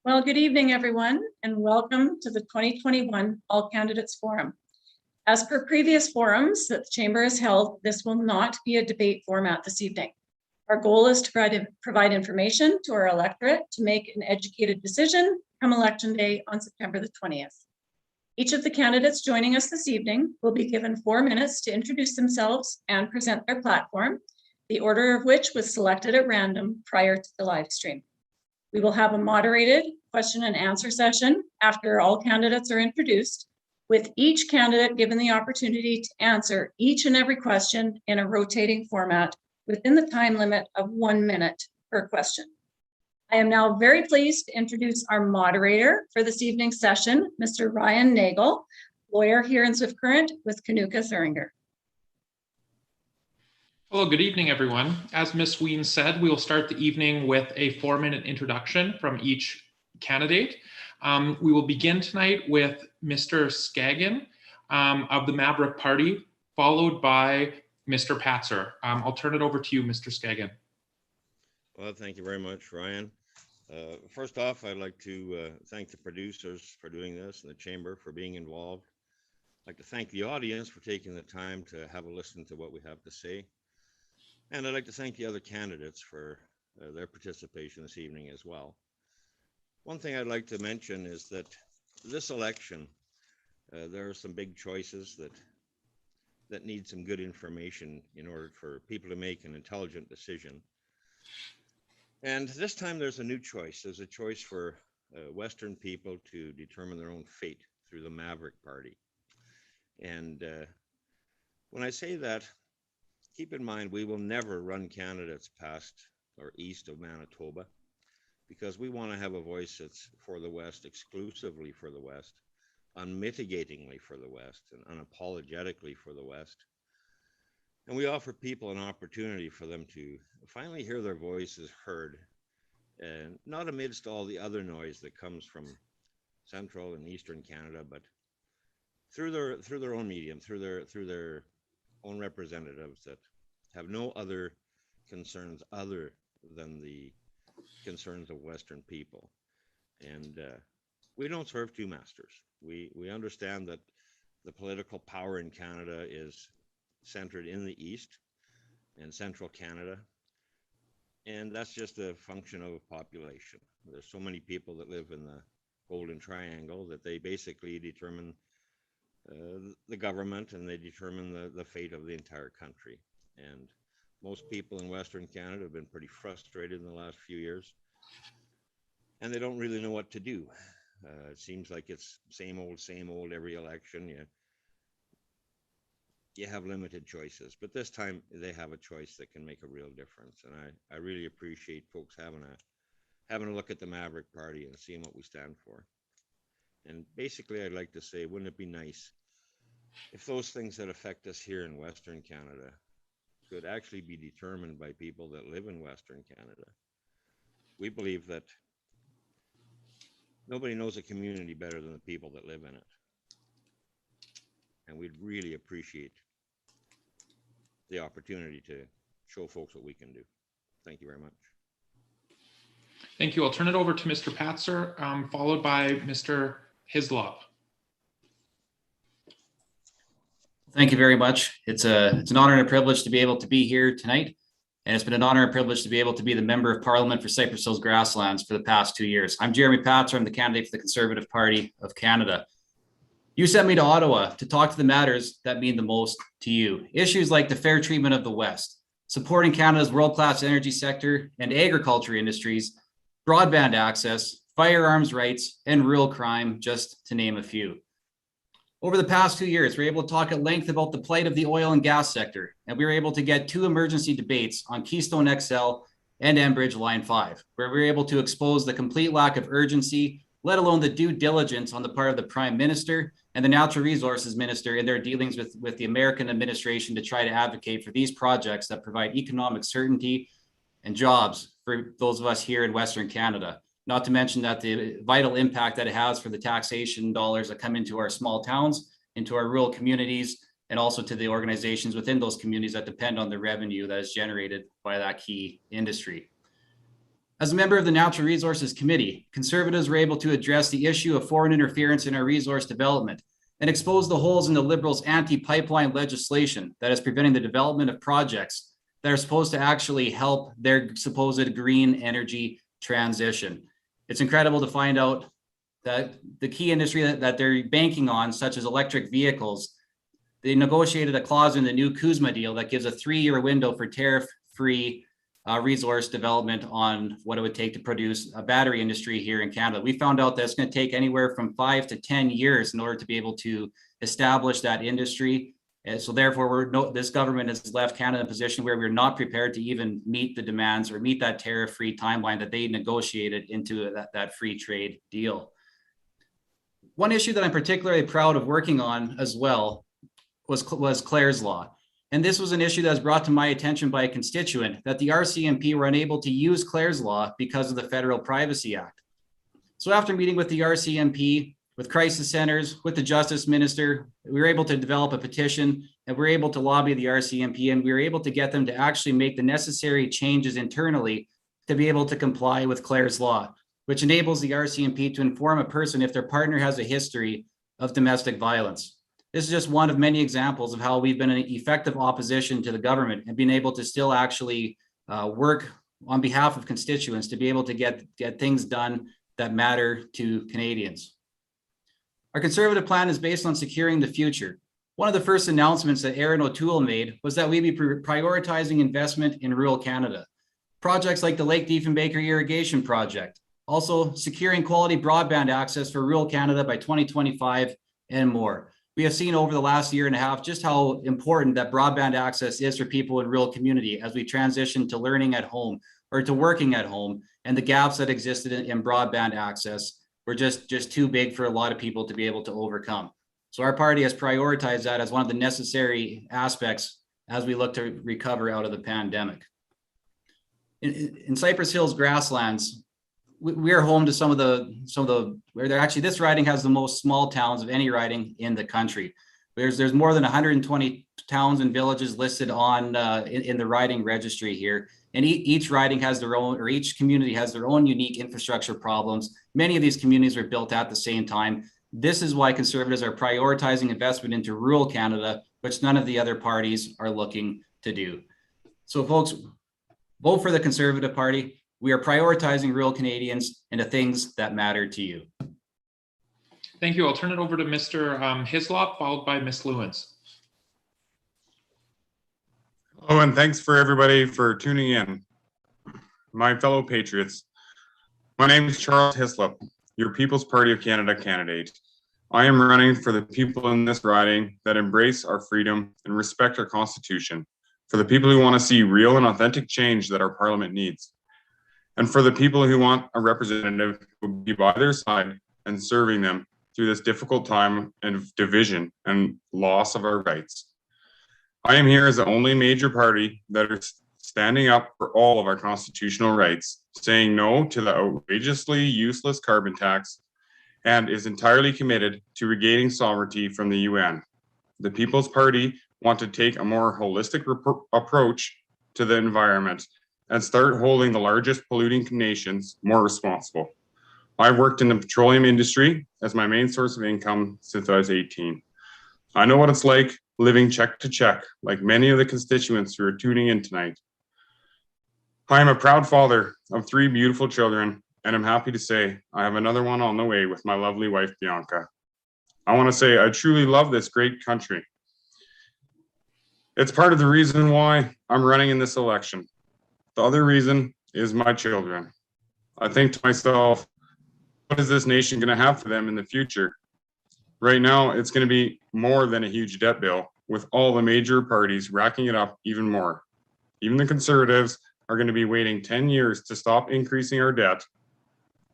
Well, good evening, everyone, and welcome to the 2021 All Candidates Forum. As per previous forums that the Chamber has held, this will not be a debate format this evening. Our goal is to provide information to our electorate to make an educated decision come Election Day on September the 20th. Each of the candidates joining us this evening will be given 4 minutes to introduce themselves and present their platform, the order of which was selected at random prior to the live stream. We will have a moderated question and answer session after all candidates are introduced, with each candidate given the opportunity to answer each and every question in a rotating format within the time limit of 1 minute per question. I am now very pleased to introduce our moderator for this evening's session, Mr. Ryan Nagel, lawyer here in Swift Current with Kanuka Thuringer. Hello, good evening, everyone. As Ms. Ween said, we will start the evening with a 4-minute introduction from each candidate. We will begin tonight with Mr. Skagin of the Maverick Party, followed by Mr. Patzer. I'll turn it over to you, Mr. Skagin. Well, thank you very much, Ryan. First off, I'd like to thank the producers for doing this and the Chamber for being involved. I'd like to thank the audience for taking the time to have a listen to what we have to say. And I'd like to thank the other candidates for their participation this evening as well. One thing I'd like to mention is that this election, there are some big choices that need some good information in order for people to make an intelligent decision. And this time there's a new choice. There's a choice for Western people to determine their own fate through the Maverick Party. And when I say that, keep in mind, we will never run candidates past or east of Manitoba, because we want to have a voice that's for the West, exclusively for the West, unmitigatingly for the West, and unapologetically for the West. And we offer people an opportunity for them to finally hear their voices heard, and not amidst all the other noise that comes from Central and Eastern Canada, but through their own medium, through their own representatives that have no other concerns other than the concerns of Western people. And we don't serve two masters. We understand that the political power in Canada is centered in the East and Central Canada, and that's just a function of population. There's so many people that live in the Golden Triangle that they basically determine the government, and they determine the fate of the entire country. And most people in Western Canada have been pretty frustrated in the last few years, and they don't really know what to do. It seems like it's same old every election. You have limited choices, but this time they have a choice that can make a real difference. And I really appreciate folks having a look at the Maverick Party and seeing what we stand for. And basically, I'd like to say, wouldn't it be nice if those things that affect us here in Western Canada could actually be determined by people that live in Western Canada? We believe that nobody knows a community better than the people that live in it. And we'd really appreciate the opportunity to show folks what we can do. Thank you very much. Thank you. I'll turn it over to Mr. Patzer, followed by Mr. Hislop. Thank you very much. It's an honor and a privilege to be able to be here tonight. And it's been an honor and privilege to be able to be the Member of Parliament for Cypress Hills Grasslands for the past 2 years. I'm Jeremy Patzer. I'm the candidate for the Conservative Party of Canada. You sent me to Ottawa to talk to the matters that mean the most to you. Issues like the fair treatment of the West, supporting Canada's world-class energy sector and agriculture industries, broadband access, firearms rights, and rural crime, just to name a few. Over the past 2 years, we were able to talk at length about the plight of the oil and gas sector, and we were able to get 2 emergency debates on Keystone XL and Enbridge Line 5, where we were able to expose the complete lack of urgency, let alone the due diligence on the part of the Prime Minister and the Natural Resources Minister in their dealings with the American administration to try to advocate for these projects that provide economic certainty and jobs for those of us here in Western Canada. Not to mention that the vital impact that it has for the taxation dollars that come into our small towns, into our rural communities, and also to the organizations within those communities that depend on the revenue that is generated by that key industry. As a member of the Natural Resources Committee, Conservatives were able to address the issue of foreign interference in our resource development and expose the holes in the Liberals' anti-pipeline legislation that is preventing the development of projects that are supposed to actually help their supposed green energy transition. It's incredible to find out that the key industry that they're banking on, such as electric vehicles, they negotiated a clause in the new Kuzma deal that gives a 3-year window for tariff-free resource development on what it would take to produce a battery industry here in Canada. We found out that it's going to take anywhere from 5 to 10 years in order to be able to establish that industry. And so therefore, this government has left Canada in a position where we're not prepared to even meet the demands or meet that tariff-free timeline that they negotiated into that free trade deal. One issue that I'm particularly proud of working on as well was Clare's Law. And this was an issue that was brought to my attention by a constituent, that the RCMP were unable to use Clare's Law because of the Federal Privacy Act. So after meeting with the RCMP, with crisis centers, with the Justice Minister, we were able to develop a petition and we were able to lobby the RCMP, and we were able to get them to actually make the necessary changes internally to be able to comply with Clare's Law, which enables the RCMP to inform a person if their partner has a history of domestic violence. This is just one of many examples of how we've been an effective opposition to the government and being able to still actually work on behalf of constituents to be able to get things done that matter to Canadians. Our Conservative plan is based on securing the future. One of the first announcements that Aaron O'Toole made was that we'd be prioritizing investment in rural Canada. Projects like the Lake Diefenbaker Irrigation Project, also securing quality broadband access for rural Canada by 2025 and more. We have seen over the last year and a half just how important that broadband access is for people in rural community as we transition to learning at home or to working at home, and the gaps that existed in broadband access were just too big for a lot of people to be able to overcome. So our party has prioritized that as one of the necessary aspects as we look to recover out of the pandemic. In Cypress Hills Grasslands, we are home to some of the where they're actually, this riding has the most small towns of any riding in the country. There's more than 120 towns and villages listed on in the riding registry here, and each riding has their own, or each community has their own unique infrastructure problems. Many of these communities were built at the same time. This is why Conservatives are prioritizing investment into rural Canada, which none of the other parties are looking to do. So folks, vote for the Conservative Party. We are prioritizing rural Canadians and the things that matter to you. Thank you. I'll turn it over to Mr. Hislop, followed by Ms. Lewins. Oh, and thanks for everybody for tuning in. My fellow patriots, my name is Charles Hislop, your People's Party of Canada candidate. I am running for the people in this riding that embrace our freedom and respect our Constitution, for the people who want to see real and authentic change that our Parliament needs, and for the people who want a representative who will be by their side and serving them through this difficult time of division and loss of our rights. I am here as the only major party that is standing up for all of our constitutional rights, saying no to the outrageously useless carbon tax, and is entirely committed to regaining sovereignty from the UN. The People's Party want to take a more holistic approach to the environment and start holding the largest polluting nations more responsible. I've worked in the petroleum industry as my main source of income since I was 18. I know what it's like living check to check, like many of the constituents who are tuning in tonight. I am a proud father of 3 beautiful children, and I'm happy to say I have another one on the way with my lovely wife, Bianca. I want to say I truly love this great country. It's part of the reason why I'm running in this election. The other reason is my children. I think to myself, what is this nation going to have for them in the future? Right now, it's going to be more than a huge debt bill, with all the major parties racking it up even more. Even the Conservatives are going to be waiting 10 years to stop increasing our debt.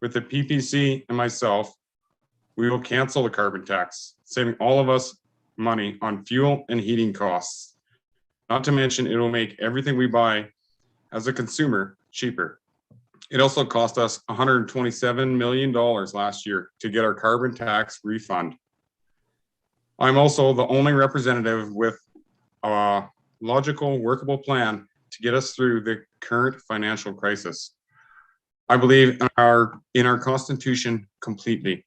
With the PPC and myself, we will cancel the carbon tax, saving all of us money on fuel and heating costs. Not to mention, it will make everything we buy as a consumer cheaper. It also cost us $127 million last year to get our carbon tax refund. I'm also the only representative with a logical, workable plan to get us through the current financial crisis. I believe in our Constitution completely.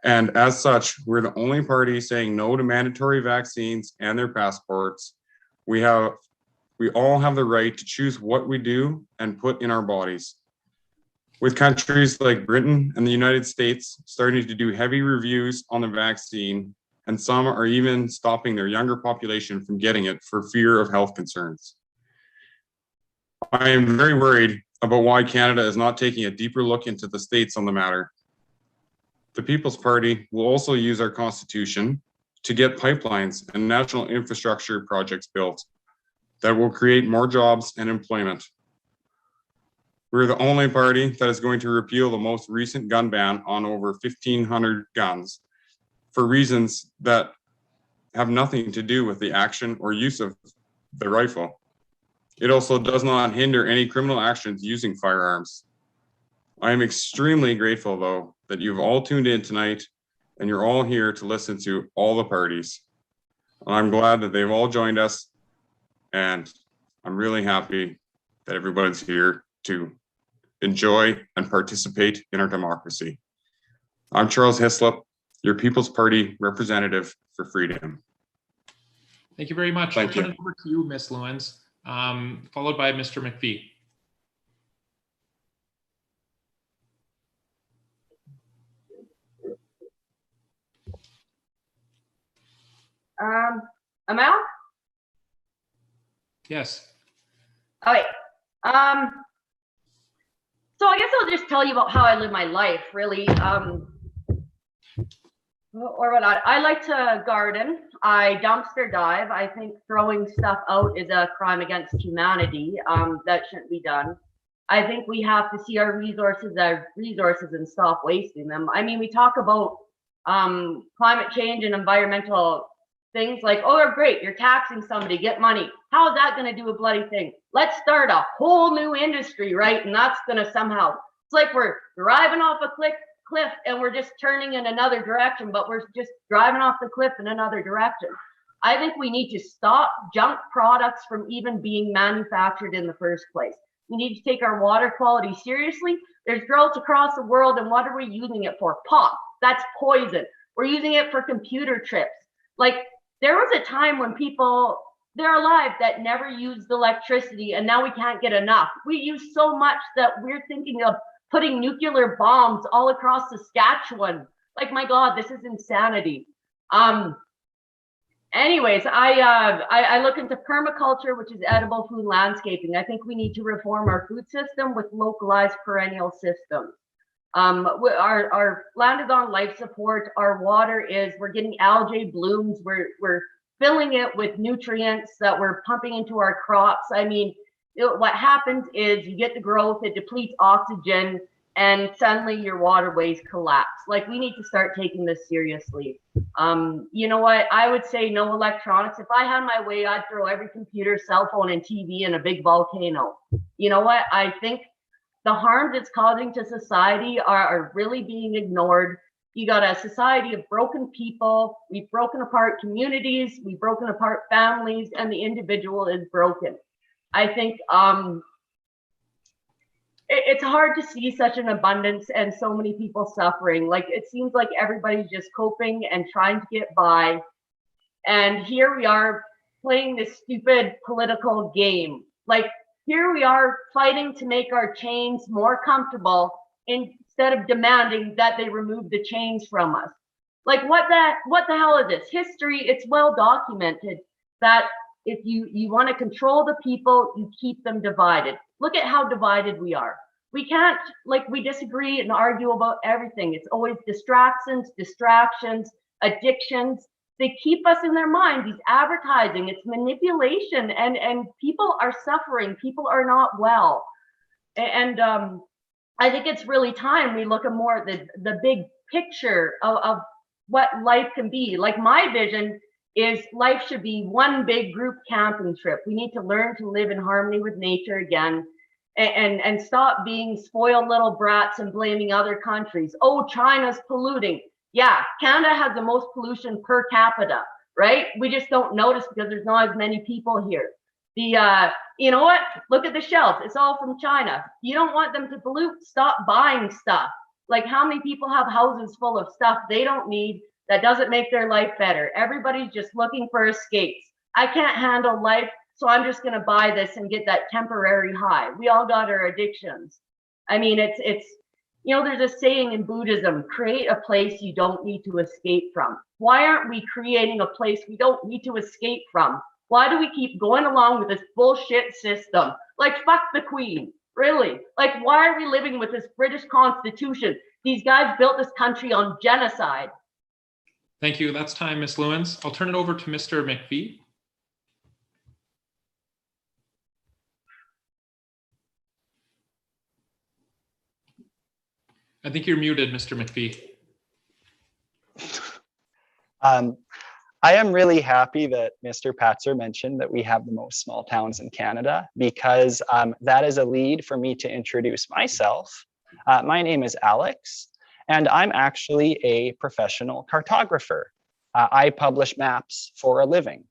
And as such, we're the only party saying no to mandatory vaccines and their passports. We all have the right to choose what we do and put in our bodies. With countries like Britain and the United States starting to do heavy reviews on the vaccine, and some are even stopping their younger population from getting it for fear of health concerns. I am very worried about why Canada is not taking a deeper look into the states on the matter. The People's Party will also use our Constitution to get pipelines and national infrastructure projects built that will create more jobs and employment. We're the only party that is going to repeal the most recent gun ban on over 1,500 guns for reasons that have nothing to do with the action or use of the rifle. It also does not hinder any criminal actions using firearms. I am extremely grateful, though, that you've all tuned in tonight and you're all here to listen to all the parties. I'm glad that they've all joined us, and I'm really happy that everybody's here to enjoy and participate in our democracy. I'm Charles Hislop, your People's Party representative for freedom. Thank you very much. Thank I'll turn you. it over to you, Ms. Lewins, followed by Mr. McPhee. I'm out? Yes. Okay. So I guess I'll just tell you about how I live my life, really. Or what I like to garden. I dumpster dive. I think throwing stuff out is a crime against humanity. That shouldn't be done. I think we have to see our resources as resources and stop wasting them. I mean, we talk about climate change and environmental things like, oh, they're great, you're taxing somebody, get money. How is that going to do a bloody thing? Let's start a whole new industry, right? And that's going to somehow, it's like we're driving off a cliff and we're just turning in another direction, but we're just driving off the cliff in another direction. I think we need to stop junk products from even being manufactured in the first place. We need to take our water quality seriously. There's droughts across the world, and what are we using it for? Pop. That's poison. We're using it for computer chips. Like, there was a time when people, they're alive, that never used electricity, and now we can't get enough. We use so much that we're thinking of putting nuclear bombs all across Saskatchewan. Like, my God, this is insanity. Anyways, I look into permaculture, which is edible food landscaping. I think we need to reform our food system with localized perennial systems. Our land is on life support. Our water is, we're getting algae blooms. We're filling it with nutrients that we're pumping into our crops. I mean, what happens is you get the growth, it depletes oxygen, and suddenly your waterways collapse. Like, we need to start taking this seriously. You know what? I would say no electronics. If I had my way, I'd throw every computer, cell phone, and TV in a big volcano. You know what? I think the harms it's causing to society are really being ignored. You got a society of broken people. We've broken apart communities. We've broken apart families, and the individual is broken. I think it's hard to see such an abundance and so many people suffering. Like, it seems like everybody's just coping and trying to get by. And here we are playing this stupid political game. Like, here we are fighting to make our chains more comfortable instead of demanding that they remove the chains from us. Like, what the hell is this? History, it's well documented that if you want to control the people, you keep them divided. Look at how divided we are. We can't, like, we disagree and argue about everything. It's always distractions, addictions. They keep us in their mind, these advertising, it's manipulation, and people are suffering. People are not well. And I think it's really time we look at more at the big picture of what life can be. Like, my vision is life should be one big group camping trip. We need to learn to live in harmony with nature again, and stop being spoiled little brats and blaming other countries. Oh, China's polluting. Yeah, Canada has the most pollution per capita, right? We just don't notice because there's not as many people here. You know what? Look at the shelves. It's all from China. You don't want them to pollute. Stop buying stuff. Like, how many people have houses full of stuff they don't need that doesn't make their life better? Everybody's just looking for escapes. I can't handle life, so I'm just going to buy this and get that temporary high. We all got our addictions. I mean, it's you know, there's a saying in Buddhism, create a place you don't need to escape from. Why aren't we creating a place we don't need to escape from? Why do we keep going along with this bullshit system? Like, fuck the Queen, really? Like, why are we living with this British Constitution? These guys built this country on genocide. Thank you. That's time, Ms. Lewins. I'll turn it over to Mr. McPhee. I think you're muted, Mr. McPhee. I am really happy that Mr. Patzer mentioned that we have the most small towns in Canada, because that is a lead for me to introduce myself. My name is Alex, and I'm actually a professional cartographer. I publish maps for a living.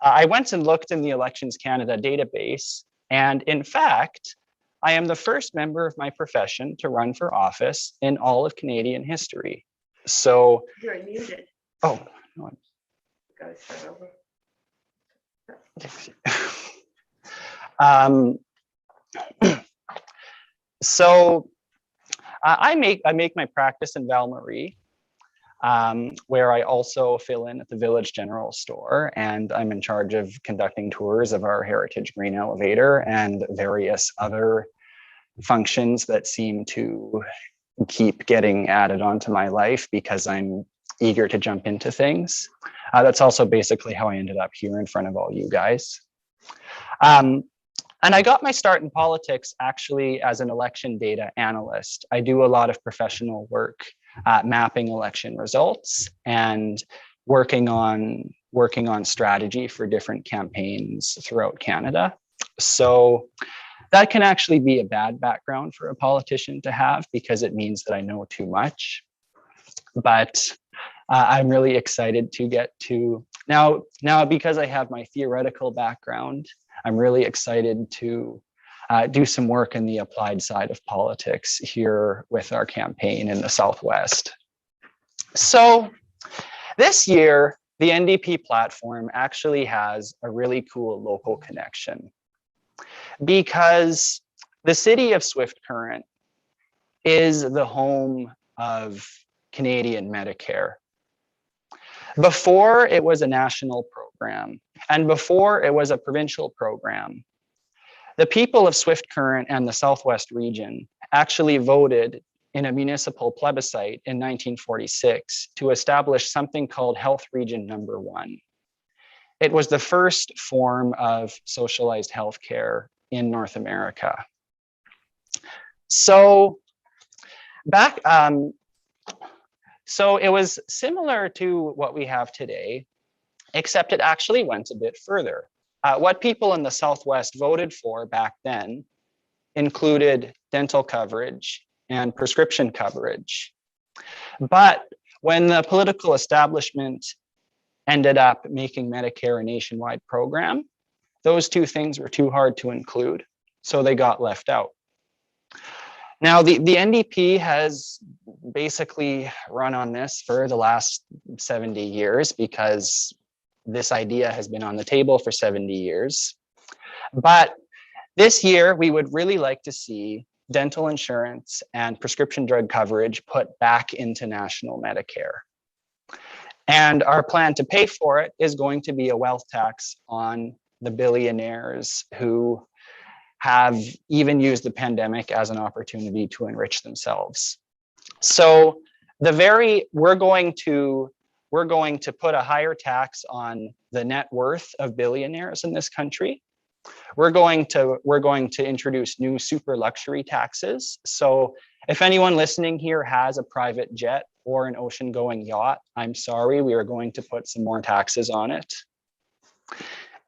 I went and looked in the Elections Canada database, and in fact, I am the first member of my profession to run for office in all of Canadian history. So, You're muted. oh, no. Gotta start over. So I make my practice in Val Marie, where I also fill in at the Village General Store, and I'm in charge of conducting tours of our Heritage Green Elevator and various other functions that seem to keep getting added onto my life because I'm eager to jump into things. That's also basically how I ended up here in front of all you guys. And I got my start in politics actually as an election data analyst. I do a lot of professional work mapping election results and working on strategy for different campaigns throughout Canada. So that can actually be a bad background for a politician to have, because it means that I know too much. But I'm really excited to get to now because I have my theoretical background, I'm really excited to do some work in the applied side of politics here with our campaign in the Southwest. So this year, the NDP platform actually has a really cool local connection, because the city of Swift Current is the home of Canadian Medicare. Before it was a national program, and before it was a provincial program, the people of Swift Current and the Southwest region actually voted in a municipal plebiscite in 1946 to establish something called Health Region Number 1. It was the first form of socialized healthcare in North America. So so it was similar to what we have today, except it actually went a bit further. What people in the Southwest voted for back then included dental coverage and prescription coverage. But when the political establishment ended up making Medicare a nationwide program, those two things were too hard to include, so they got left out. Now, the NDP has basically run on this for the last 70 years because this idea has been on the table for 70 years. But this year, we would really like to see dental insurance and prescription drug coverage put back into national Medicare. And our plan to pay for it is going to be a wealth tax on the billionaires who have even used the pandemic as an opportunity to enrich themselves. So we're going to put a higher tax on the net worth of billionaires in this country. We're going to introduce new super luxury taxes. So if anyone listening here has a private jet or an ocean-going yacht, I'm sorry, we are going to put some more taxes on it.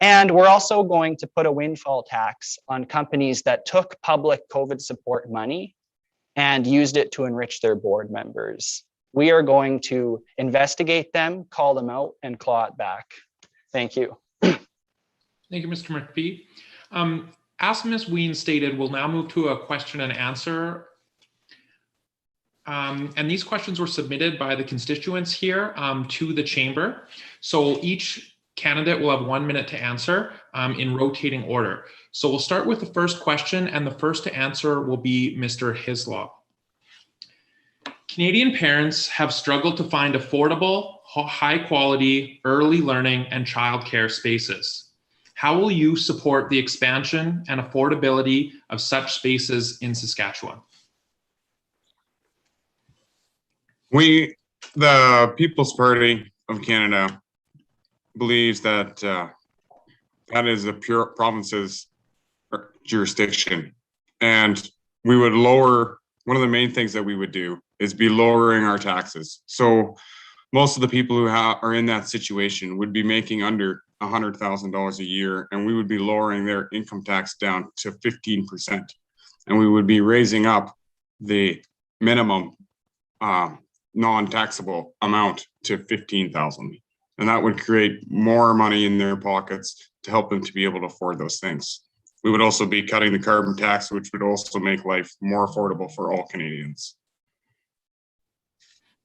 And we're also going to put a windfall tax on companies that took public COVID support money and used it to enrich their board members. We are going to investigate them, call them out, and claw it back. Thank you. Thank you, Mr. McPhee. As Ms. Ween stated, we'll now move to a question and answer. And these questions were submitted by the constituents here to the chamber. So each candidate will have 1 minute to answer in rotating order. So we'll start with the first question, and the first to answer will be Mr. Hislop. Canadian parents have struggled to find affordable, high quality, early learning and childcare spaces. How will you support the expansion and affordability of such spaces in Saskatchewan? We, the People's Party of Canada, believes that that is the pure province's jurisdiction. And we would lower, one of the main things that we would do is be lowering our taxes. So most of the people who are in that situation would be making under $100,000 a year, and we would be lowering their income tax down to 15%. And we would be raising up the minimum non-taxable amount to $15,000. And that would create more money in their pockets to help them to be able to afford those things. We would also be cutting the carbon tax, which would also make life more affordable for all Canadians.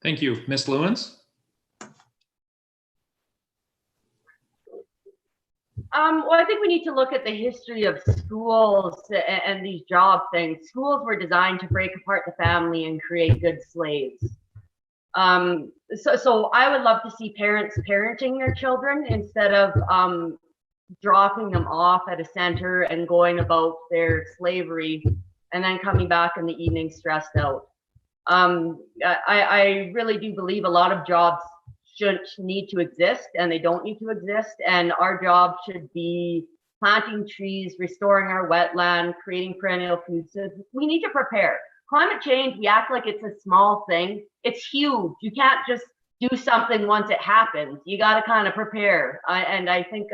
Thank you. Ms. Lewins? Well, I think we need to look at the history of schools and these job things. Schools were designed to break apart the family and create good slaves. So I would love to see parents parenting their children instead of dropping them off at a center and going about their slavery and then coming back in the evening stressed out. I really do believe a lot of jobs shouldn't need to exist, and they don't need to exist. And our job should be planting trees, restoring our wetland, creating perennial food. So we need to prepare. Climate change, we act like it's a small thing. It's huge. You can't just do something once it happens. You got to kind of prepare. And I think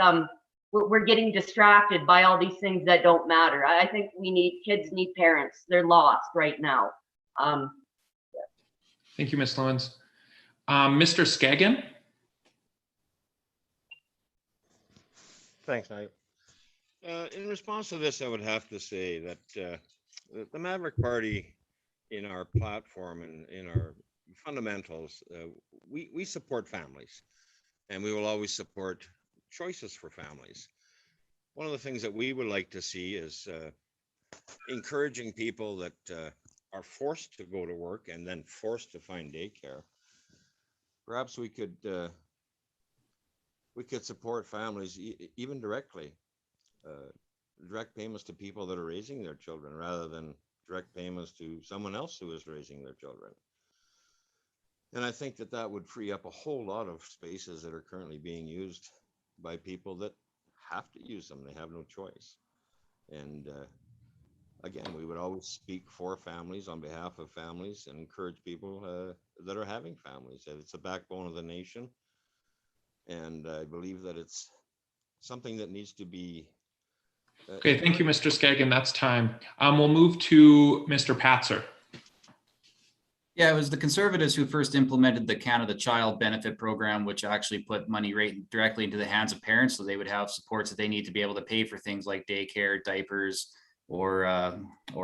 we're getting distracted by all these things that don't matter. I think kids need parents. They're lost right now. Thank you, Ms. Lewins. Mr. Skagin? Thanks, Knight. In response to this, I would have to say that the Maverick Party, in our platform and in our fundamentals, we support families, and we will always support choices for families. One of the things that we would like to see is encouraging people that are forced to go to work and then forced to find daycare. Perhaps we could support families even directly, direct payments to people that are raising their children rather than direct payments to someone else who is raising their children. And I think that would free up a whole lot of spaces that are currently being used by people that have to use them. They have no choice. And again, we would always speak for families, on behalf of families, and encourage people that are having families. It's the backbone of the nation. And I believe that it's something that needs to be. Okay, thank you, Mr. Skagin. That's time. We'll move to Mr. Patzer. Yeah, it was the Conservatives who first implemented the Canada Child Benefit Program, which actually put money right directly into the hands of parents, so they would have supports that they need to be able to pay for things like daycare, diapers, or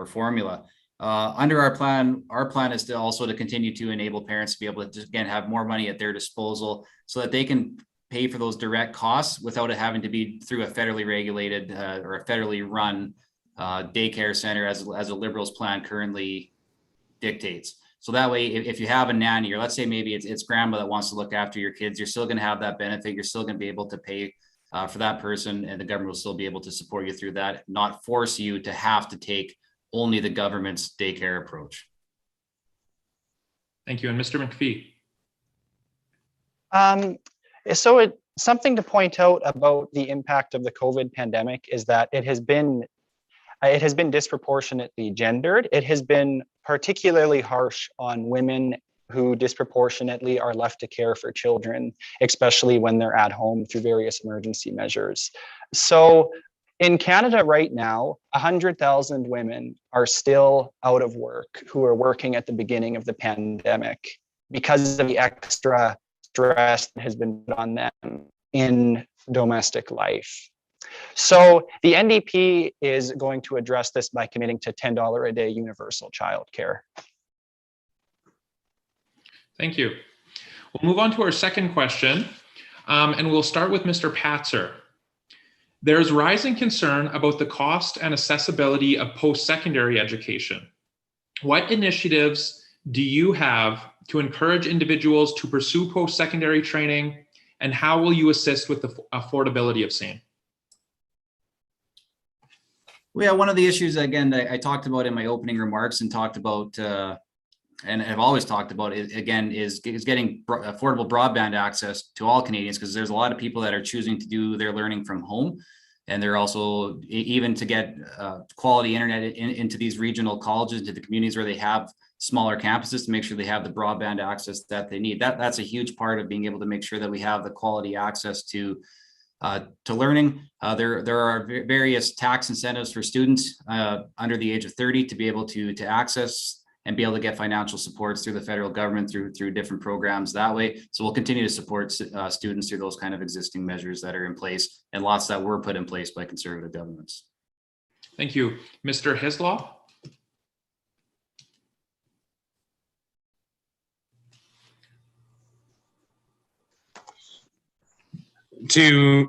formula. Under our plan is to also to continue to enable parents to be able to, again, have more money at their disposal so that they can pay for those direct costs without it having to be through a federally regulated or a federally run daycare center as a Liberals plan currently dictates. So that way, if you have a nanny, or let's say maybe it's grandma that wants to look after your kids, you're still going to have that benefit. You're still going to be able to pay for that person, and the government will still be able to support you through that, not force you to have to take only the government's daycare approach. Thank you. And Mr. McPhee. So something to point out about the impact of the COVID pandemic is that it has been disproportionately gendered. It has been particularly harsh on women who disproportionately are left to care for children, especially when they're at home through various emergency measures. So in Canada right now, 100,000 women are still out of work who are working at the beginning of the pandemic because of the extra stress that has been put on them in domestic life. So the NDP is going to address this by committing to $10 a day universal childcare. Thank you. We'll move on to our second question, and we'll start with Mr. Patzer. There's rising concern about the cost and accessibility of post-secondary education. What initiatives do you have to encourage individuals to pursue post-secondary training, and how will you assist with the affordability of same? Well, yeah, one of the issues, again, I talked about in my opening remarks and talked about, and I've always talked about it again, is getting affordable broadband access to all Canadians, because there's a lot of people that are choosing to do their learning from home. And they're also, even to get quality internet into these regional colleges, into the communities where they have smaller campuses, to make sure they have the broadband access that they need. That's a huge part of being able to make sure that we have the quality access to learning. There are various tax incentives for students under the age of 30 to be able to access and be able to get financial supports through the federal government through different programs that way. So we'll continue to support students through those kind of existing measures that are in place, and lots that were put in place by conservative governments. Thank you. Mr. Hislop?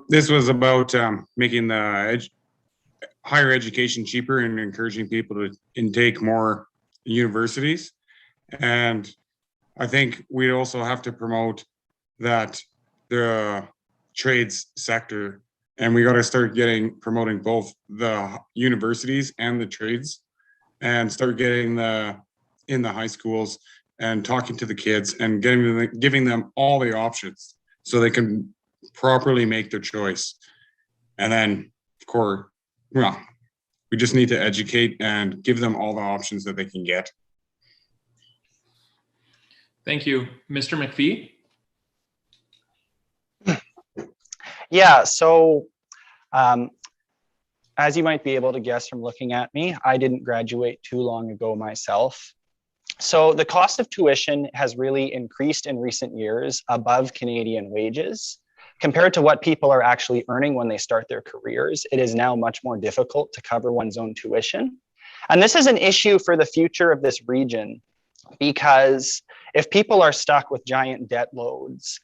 This was about making the higher education cheaper and encouraging people to intake more universities. And I think we also have to promote that the trades sector, and we got to start promoting both the universities and the trades, and start getting in the high schools and talking to the kids and giving them all the options so they can properly make their choice. And then, of course, well, we just need to educate and give them all the options that they can get. Thank you. Mr. McPhee? Yeah, so as you might be able to guess from looking at me, I didn't graduate too long ago myself. So the cost of tuition has really increased in recent years above Canadian wages. Compared to what people are actually earning when they start their careers, it is now much more difficult to cover one's own tuition. And this is an issue for the future of this region, because if people are stuck with giant debt loads,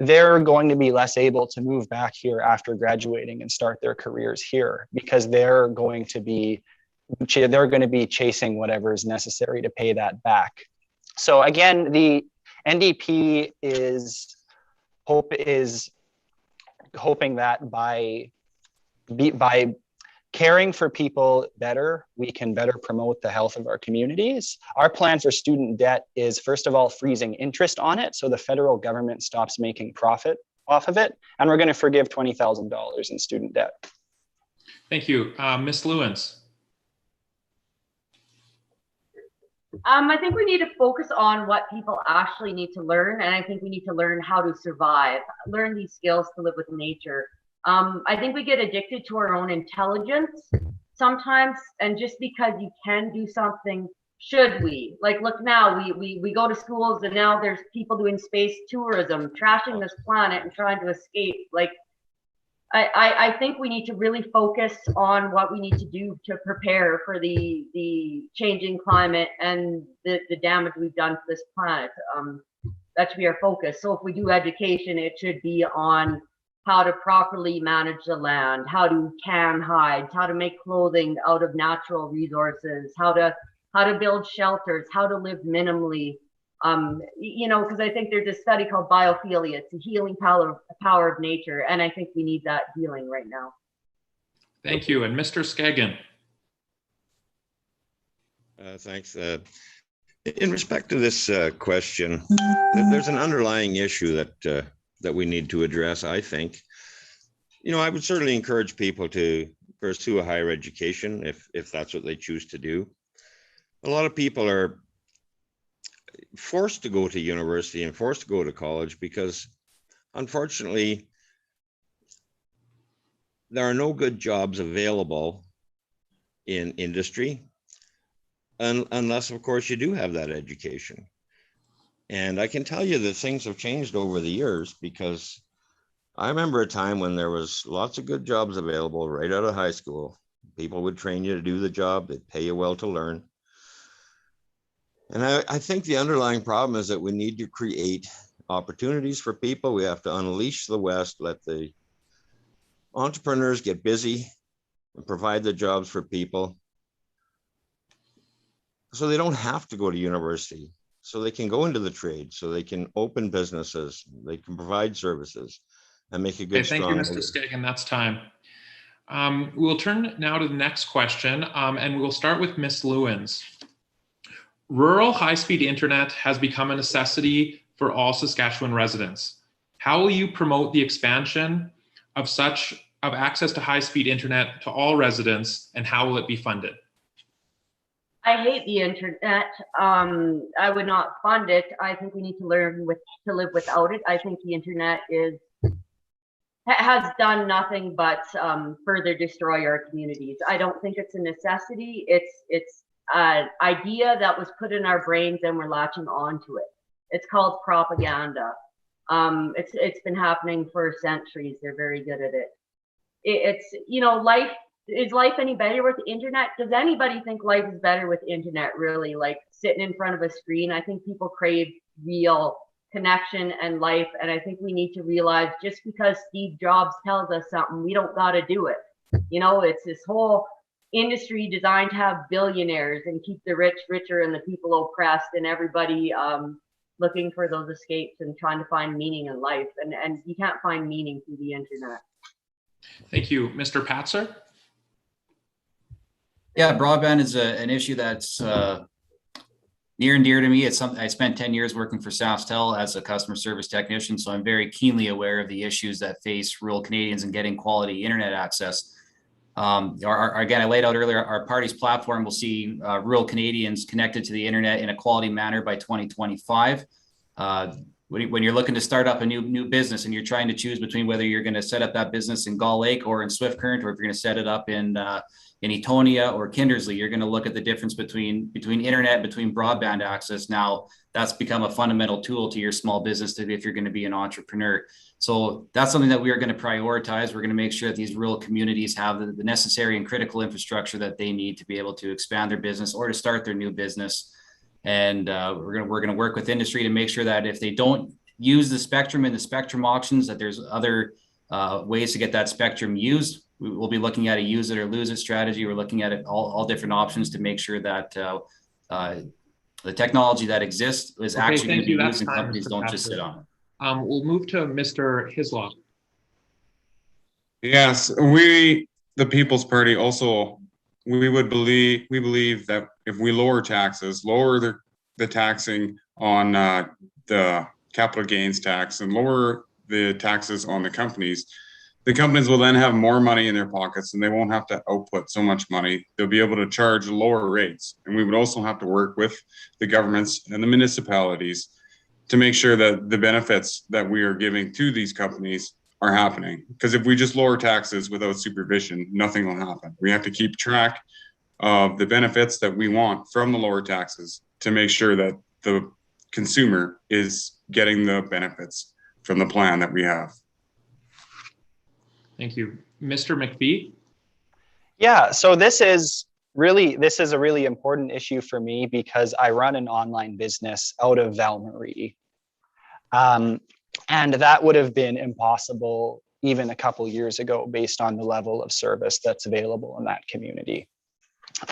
they're going to be less able to move back here after graduating and start their careers here, because they're going to be chasing whatever is necessary to pay that back. So again, the NDP is hoping that by caring for people better, we can better promote the health of our communities. Our plan for student debt is, first of all, freezing interest on it, so the federal government stops making profit off of it, and we're going to forgive $20,000 in student debt. Thank you. Ms. Lewins? I think we need to focus on what people actually need to learn, and I think we need to learn how to survive, learn these skills to live with nature. I think we get addicted to our own intelligence sometimes, and just because you can do something, should we? Like, look now, we go to schools, and now there's people doing space tourism, trashing this planet and trying to escape. Like, I think we need to really focus on what we need to do to prepare for the changing climate and the damage we've done to this planet. That should be our focus. So if we do education, it should be on how to properly manage the land, how to can hides, how to make clothing out of natural resources, how to build shelters, how to live minimally. Because I think there's a study called biophilia. It's a healing power of nature, and I think we need that healing right now. Thank you. And Mr. Skagin? Thanks. In respect to this question, there's an underlying issue that we need to address, I think. I would certainly encourage people to pursue a higher education if that's what they choose to do. A lot of people are forced to go to university and forced to go to college because, unfortunately, there are no good jobs available in industry unless, of course, you do have that education. And I can tell you that things have changed over the years, because I remember a time when there was lots of good jobs available right out of high school. People would train you to do the job. They'd pay you well to learn. And I think the underlying problem is that we need to create opportunities for people. We have to unleash the West, let the entrepreneurs get busy and provide the jobs for people so they don't have to go to university, so they can go into the trade, so they can open businesses, they can provide services and make a good, Okay, thank you, strong Mr. Skagen. That's time. We'll turn now to the next question, and we'll start with Ms. Lewins. Rural high-speed internet has become a necessity for all Saskatchewan residents. How will you promote the expansion of access to high-speed internet to all residents, and how will it be funded? I hate the internet. I would not fund it. I think we need to learn to live without it. I think the internet has done nothing but further destroy our communities. I don't think it's a necessity. It's an idea that was put in our brains and we're latching onto it. It's called propaganda. It's been happening for centuries. They're very good at it. It's, you know, is life any better with the internet? Does anybody think life is better with internet, really? Like sitting in front of a screen? I think people crave real connection and life. And I think we need to realize just because Steve Jobs tells us something, we don't got to do it. You know, it's this whole industry designed to have billionaires and keep the rich richer and the people oppressed, and everybody looking for those escapes and trying to find meaning in life. And you can't find meaning through the internet. Thank you. Mr. Patzer? Yeah, broadband is an issue that's near and dear to me. It's something I spent 10 years working for SaskTel as a customer service technician, so I'm very keenly aware of the issues that face rural Canadians in getting quality internet access. Again, I laid out earlier, our party's platform will see rural Canadians connected to the internet in a quality manner by 2025. When you're looking to start up a new business and you're trying to choose between whether you're going to set up that business in Gull Lake or in Swift Current, or if you're going to set it up in Etonia or Kindersley, you're going to look at the difference between internet, between broadband access. Now that's become a fundamental tool to your small business if you're going to be an entrepreneur. So that's something that we are going to prioritize. We're going to make sure that these rural communities have the necessary and critical infrastructure that they need to be able to expand their business or to start their new business. And we're going to work with industry to make sure that if they don't use the spectrum and the spectrum auctions, that there's other ways to get that spectrum used. We'll be looking at a use it or lose it strategy. We're looking at it all different options to make sure that the technology that exists is actually going to be used and companies don't just sit on it. We'll move to Mr. Hislop. Yes, we, the People's Party, also we believe that if we lower taxes, lower the taxing on the capital gains tax and lower the taxes on the companies will then have more money in their pockets and they won't have to output so much money. They'll be able to charge lower rates. And we would also have to work with the governments and the municipalities to make sure that the benefits that we are giving to these companies are happening. Because if we just lower taxes without supervision, nothing will happen. We have to keep track of the benefits that we want from the lower taxes to make sure that the consumer is getting the benefits from the plan that we have. Thank you. Mr. McPhee? Yeah, so this is a really important issue for me because I run an online business out of Val-Marie. And that would have been impossible even a couple years ago based on the level of service that's available in that community.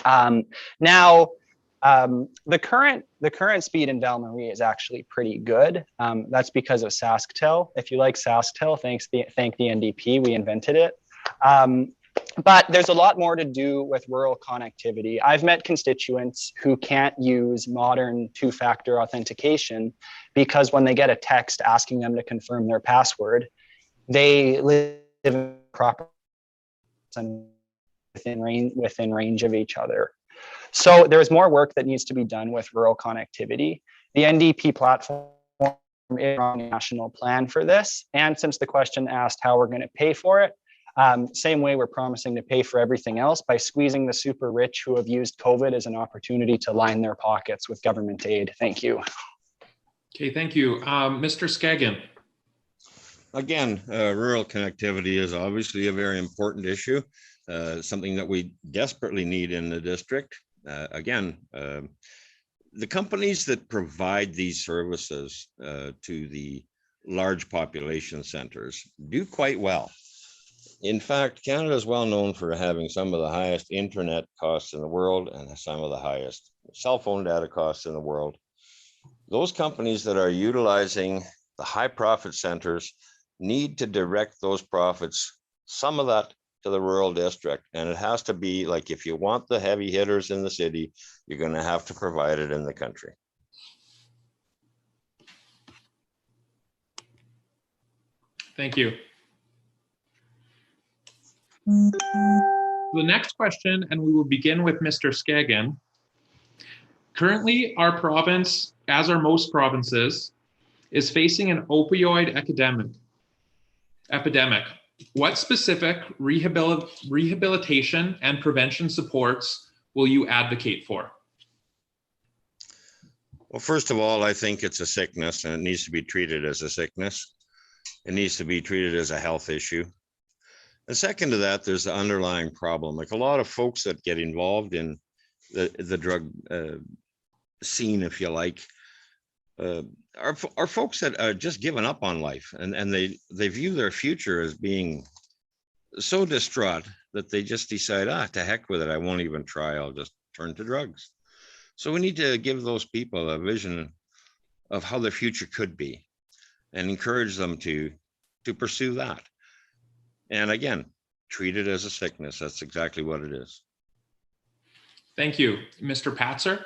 Now, the current speed in Val-Marie is actually pretty good. That's because of SaskTel. If you like SaskTel, thank the NDP, we invented it. But there's a lot more to do with rural connectivity. I've met constituents who can't use modern two-factor authentication because when they get a text asking them to confirm their password, they live in proper within range of each other. So there's more work that needs to be done with rural connectivity. The NDP platform is on a national plan for this. And since the question asked how we're going to pay for it, same way we're promising to pay for everything else by squeezing the super rich who have used COVID as an opportunity to line their pockets with government aid. Thank you. Okay, thank you. Mr. Skagen. Again, rural connectivity is obviously a very important issue, something that we desperately need in the district. The companies that provide these services to the large population centers do quite well. In fact, Canada is well known for having some of the highest internet costs in the world and some of the highest cell phone data costs in the world. Those companies that are utilizing the high profit centers need to direct those profits, some of that to the rural district. And it has to be like, if you want the heavy hitters in the city, you're going to have to provide it in the country. Thank you. The next question, and we will begin with Mr. Skagen. Currently, our province, as are most provinces, is facing an opioid epidemic. What specific rehabilitation and prevention supports will you advocate for? Well, first of all, I think it's a sickness and it needs to be treated as a sickness. It needs to be treated as a health issue. And second to that, there's the underlying problem. Like a lot of folks that get involved in the drug scene, if you like, are folks that are just given up on life, and they view their future as being so distraught that they just decide, to heck with it, I won't even try, I'll just turn to drugs. So we need to give those people a vision of how their future could be and encourage them to pursue that. And again, treat it as a sickness. That's exactly what it is. Thank you. Mr. Patzer?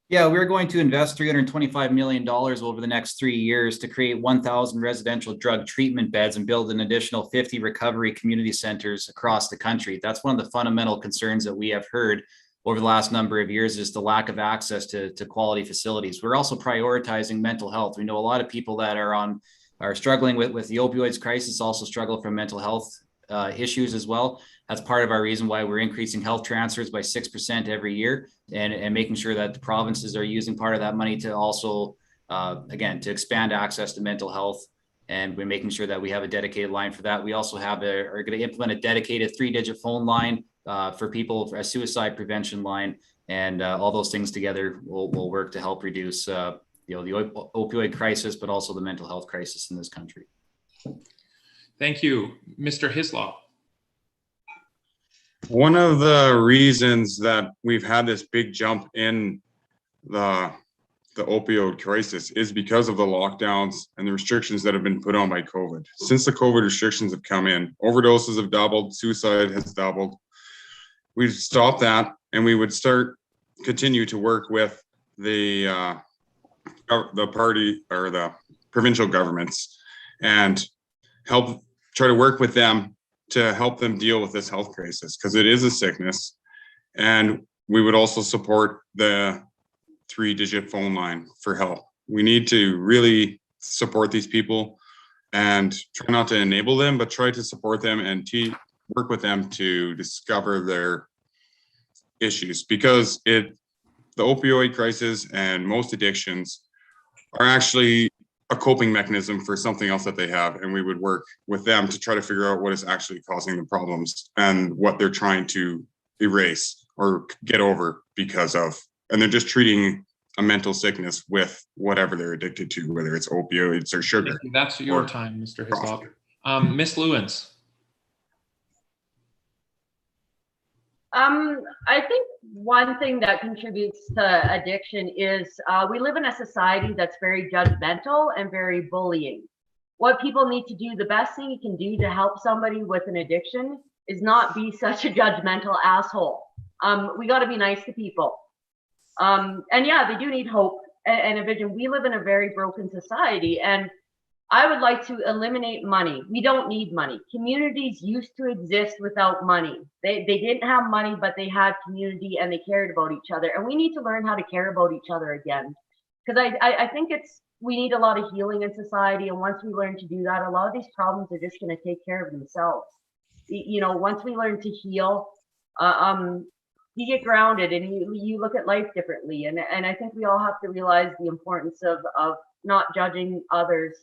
Yeah, we're going to invest $325 million over the next 3 years to create 1,000 residential drug treatment beds and build an additional 50 recovery community centers across the country. That's one of the fundamental concerns that we have heard over the last number of years, is the lack of access to quality facilities. We're also prioritizing mental health. We know a lot of people that are struggling with the opioids crisis, also struggle from mental health issues as well. That's part of our reason why we're increasing health transfers by 6% every year, and making sure that the provinces are using part of that money to also, again, to expand access to mental health. And we're making sure that we have a dedicated line for that. We also are going to implement a dedicated 3-digit phone line for people, for a suicide prevention line, and all those things together will work to help reduce the opioid crisis, but also the mental health crisis in this country. Thank you. Mr. Hislop? One of the reasons that we've had this big jump in the opioid crisis is because of the lockdowns and the restrictions that have been put on by COVID. Since the COVID restrictions have come in, overdoses have doubled, suicide has doubled. We've stopped that, and we would continue to work with the party or the provincial governments and try to work with them to help them deal with this health crisis, because it is a sickness. And we would also support the 3-digit phone line for help. We need to really support these people and try not to enable them, but try to support them and work with them to discover their issues, because the opioid crisis and most addictions are actually a coping mechanism for something else that they have. And we would work with them to try to figure out what is actually causing the problems and what they're trying to erase or get over because of, and they're just treating a mental sickness with whatever they're addicted to, whether it's opioids or sugar. That's your time, Mr. Hislop. Ms. Lewins? I think one thing that contributes to addiction is we live in a society that's very judgmental and very bullying. What people need to do, the best thing you can do to help somebody with an addiction is not be such a judgmental asshole. We got to be nice to people. And yeah, they do need hope and a vision. We live in a very broken society, and I would like to eliminate money. We don't need money. Communities used to exist without money. They didn't have money, but they had community and they cared about each other. And we need to learn how to care about each other again. Because I think we need a lot of healing in society. And once we learn to do that, a lot of these problems are just going to take care of themselves. Once we learn to heal, you get grounded and you look at life differently. And I think we all have to realize the importance of not judging others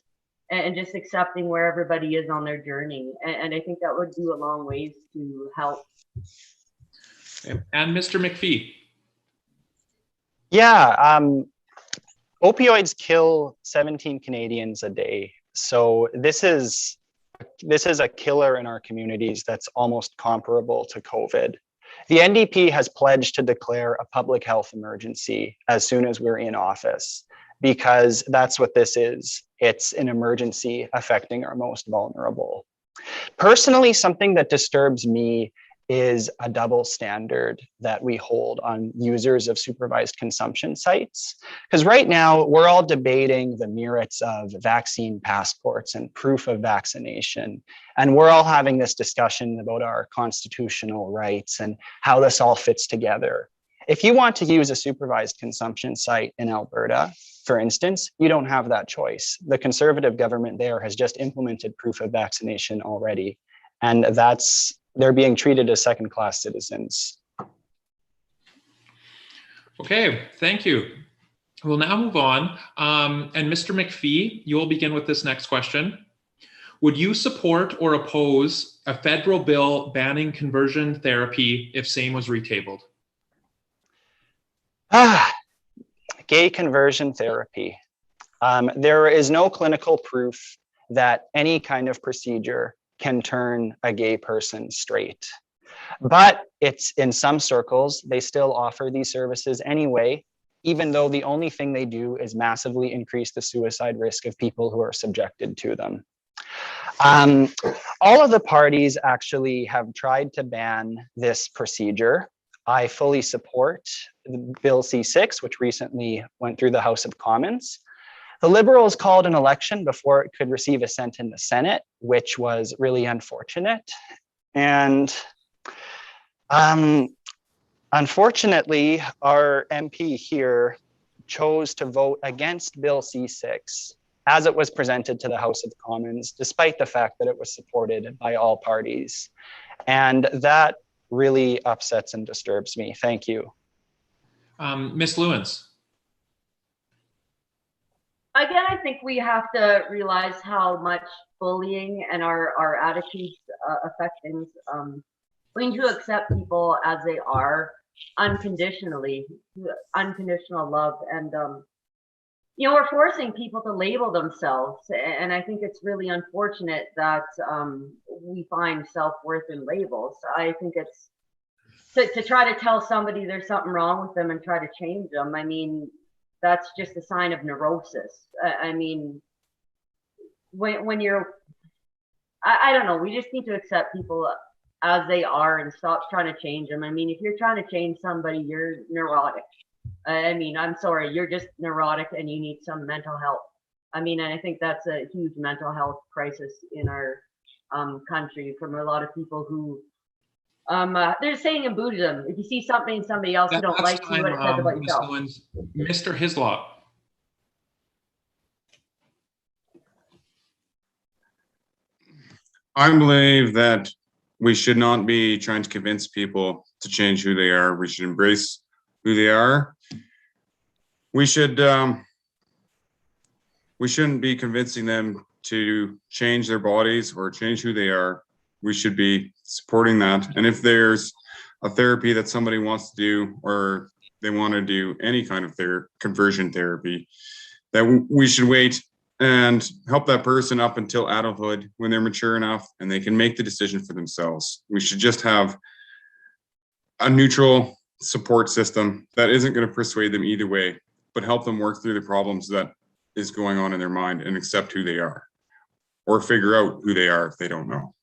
and just accepting where everybody is on their journey. And I think that would go a long ways to help. And Mr. McPhee. Yeah, opioids kill 17 Canadians a day. So this is a killer in our communities that's almost comparable to COVID. The NDP has pledged to declare a public health emergency as soon as we're in office, because that's what this is. It's an emergency affecting our most vulnerable. Personally, something that disturbs me is a double standard that we hold on users of supervised consumption sites. Because right now, we're all debating the merits of vaccine passports and proof of vaccination. And we're all having this discussion about our constitutional rights and how this all fits together. If you want to use a supervised consumption site in Alberta, for instance, you don't have that choice. The Conservative government there has just implemented proof of vaccination already. And they're being treated as second-class citizens. Okay, thank you. We'll now move on. And Mr. McPhee, you will begin with this next question. Would you support or oppose a federal bill banning conversion therapy if same was retabled? Gay conversion therapy. There is no clinical proof that any kind of procedure can turn a gay person straight. But it's in some circles, they still offer these services anyway, even though the only thing they do is massively increase the suicide risk of people who are subjected to them. All of the parties actually have tried to ban this procedure. I fully support Bill C6, which recently went through the House of Commons. The Liberals called an election before it could receive assent in the Senate, which was really unfortunate. And unfortunately, our MP here chose to vote against Bill C6 as it was presented to the House of Commons, despite the fact that it was supported by all parties. And that really upsets and disturbs me. Thank you. Ms. Lewins. Again, I think we have to realize how much bullying and our attitudes affect things. We need to accept people as they are unconditionally, unconditional love. And, we're forcing people to label themselves. And I think it's really unfortunate that we find self-worth in labels. I think it's to try to tell somebody there's something wrong with them and try to change them. I mean, that's just a sign of neurosis. I mean, when you're, I don't know, we just need to accept people as they are and stop trying to change them. I mean, if you're trying to change somebody, you're neurotic. I mean, I'm sorry, you're just neurotic and you need some mental help. I mean, and I think that's a huge mental health crisis in our country from a lot of people who, there's a saying in Buddhism, if you see something in somebody else you don't like, see what it says about yourself. Mr. Hislop. I believe that we should not be trying to convince people to change who they are. We should embrace who they are. We shouldn't be convincing them to change their bodies or change who they are. We should be supporting that. And if there's a therapy that somebody wants to do, or they want to do any kind of conversion therapy, that we should wait and help that person up until adulthood when they're mature enough and they can make the decision for themselves. We should just have a neutral support system that isn't going to persuade them either way, but help them work through the problems that is going on in their mind and accept who they are, or figure out who they are if they don't know.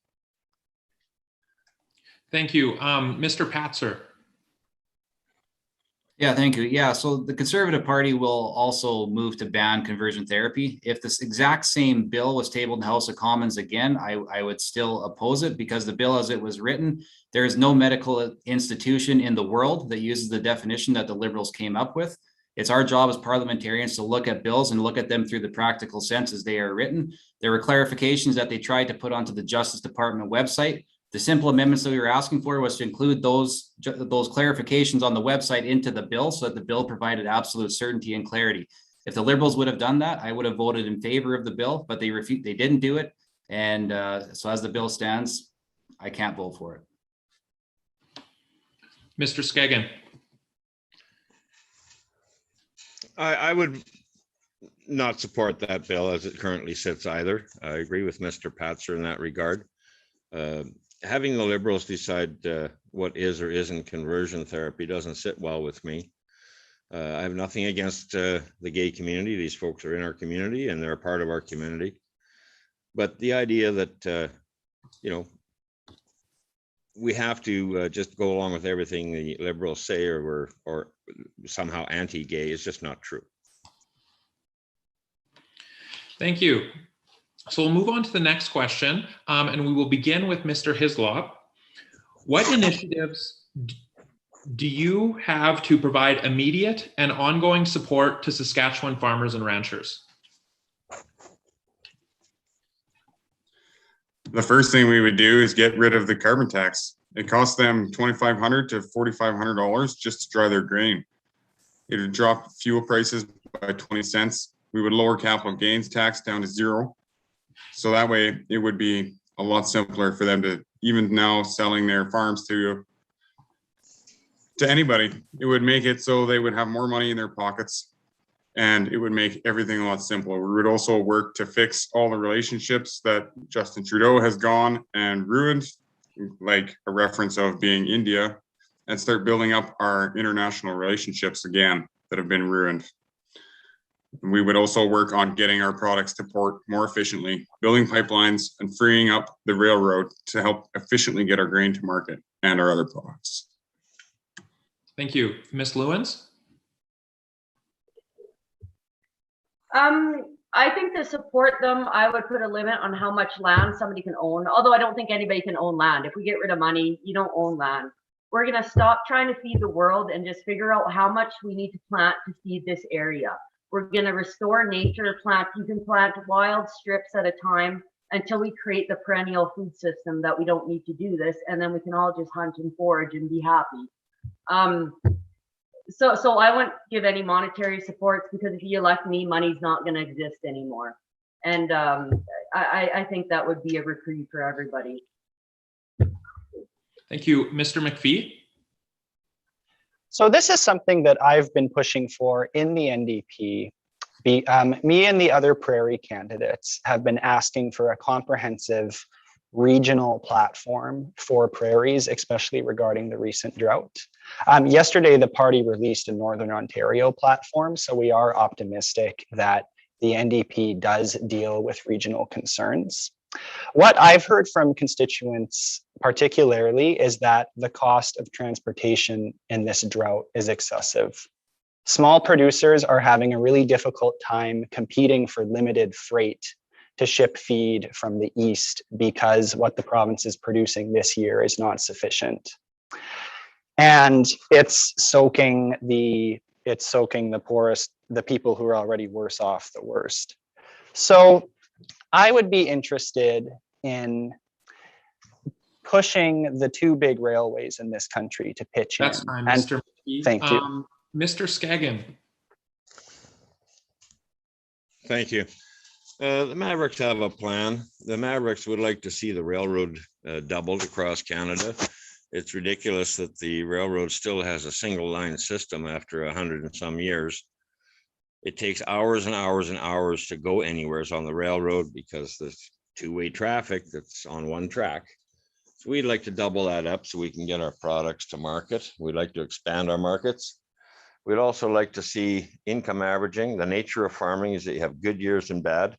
Thank you. Mr. Patzer. Yeah, thank you. Yeah, so the Conservative Party will also move to ban conversion therapy. If this exact same bill was tabled in the House of Commons again, I would still oppose it, because the bill as it was written, there is no medical institution in the world that uses the definition that the Liberals came up with. It's our job as parliamentarians to look at bills and look at them through the practical sense as they are written. There were clarifications that they tried to put onto the Justice Department website. The simple amendments that we were asking for was to include those clarifications on the website into the bill so that the bill provided absolute certainty and clarity. If the Liberals would have done that, I would have voted in favor of the bill, but they refused. They didn't do it. And so as the bill stands, I can't vote for it. Mr. Skagin. I would not support that bill as it currently sits either. I agree with Mr. Patzer in that regard. Having the Liberals decide what is or isn't conversion therapy doesn't sit well with me. I have nothing against the gay community. These folks are in our community and they're a part of our community. But the idea that, you know, we have to just go along with everything the Liberals say or somehow anti-gay is just not true. Thank you. So we'll move on to the next question, and we will begin with Mr. Hislop. What initiatives do you have to provide immediate and ongoing support to Saskatchewan farmers and ranchers? The first thing we would do is get rid of the carbon tax. It costs them $2,500 to $4,500 just to dry their grain. It would drop fuel prices by 20 cents. We would lower capital gains tax down to 0. So that way it would be a lot simpler for them to, even now selling their farms to anybody. It would make it so they would have more money in their pockets, and it would make everything a lot simpler. We would also work to fix all the relationships that Justin Trudeau has gone and ruined, like a reference of being India, and start building up our international relationships again that have been ruined. We would also work on getting our products to port more efficiently, building pipelines and freeing up the railroad to help efficiently get our grain to market and our other products. Thank you. Ms. Lewins? I think to support them, I would put a limit on how much land somebody can own, although I don't think anybody can own land. If we get rid of money, you don't own land. We're going to stop trying to feed the world and just figure out how much we need to plant to feed this area. We're going to restore nature, you can plant wild strips at a time until we create the perennial food system that we don't need to do this, and then we can all just hunt and forage and be happy. So I wouldn't give any monetary supports, because if you elect me, money's not going to exist anymore. And I think that would be a reprieve for everybody. Thank you. Mr. McPhee? So this is something that I've been pushing for in the NDP. Me and the other prairie candidates have been asking for a comprehensive regional platform for prairies, especially regarding the recent drought. Yesterday, the party released a Northern Ontario platform, so we are optimistic that the NDP does deal with regional concerns. What I've heard from constituents particularly is that the cost of transportation in this drought is excessive. Small producers are having a really difficult time competing for limited freight to ship feed from the east, because what the province is producing this year is not sufficient. And it's soaking the poorest, the people who are already worse off the worst. So I would be interested in pushing the two big railways in this country to pitch That's in. fine, And Mr. McPhee. thank you. Mr. Skagin? Thank you. The Mavericks have a plan. The Mavericks would like to see the railroad doubled across Canada. It's ridiculous that the railroad still has a single line system after 100 and some years. It takes hours and hours and hours to go anywhere on the railroad because there's two-way traffic that's on one track. So we'd like to double that up so we can get our products to market. We'd like to expand our markets. We'd also like to see income averaging. The nature of farming is that you have good years and bad.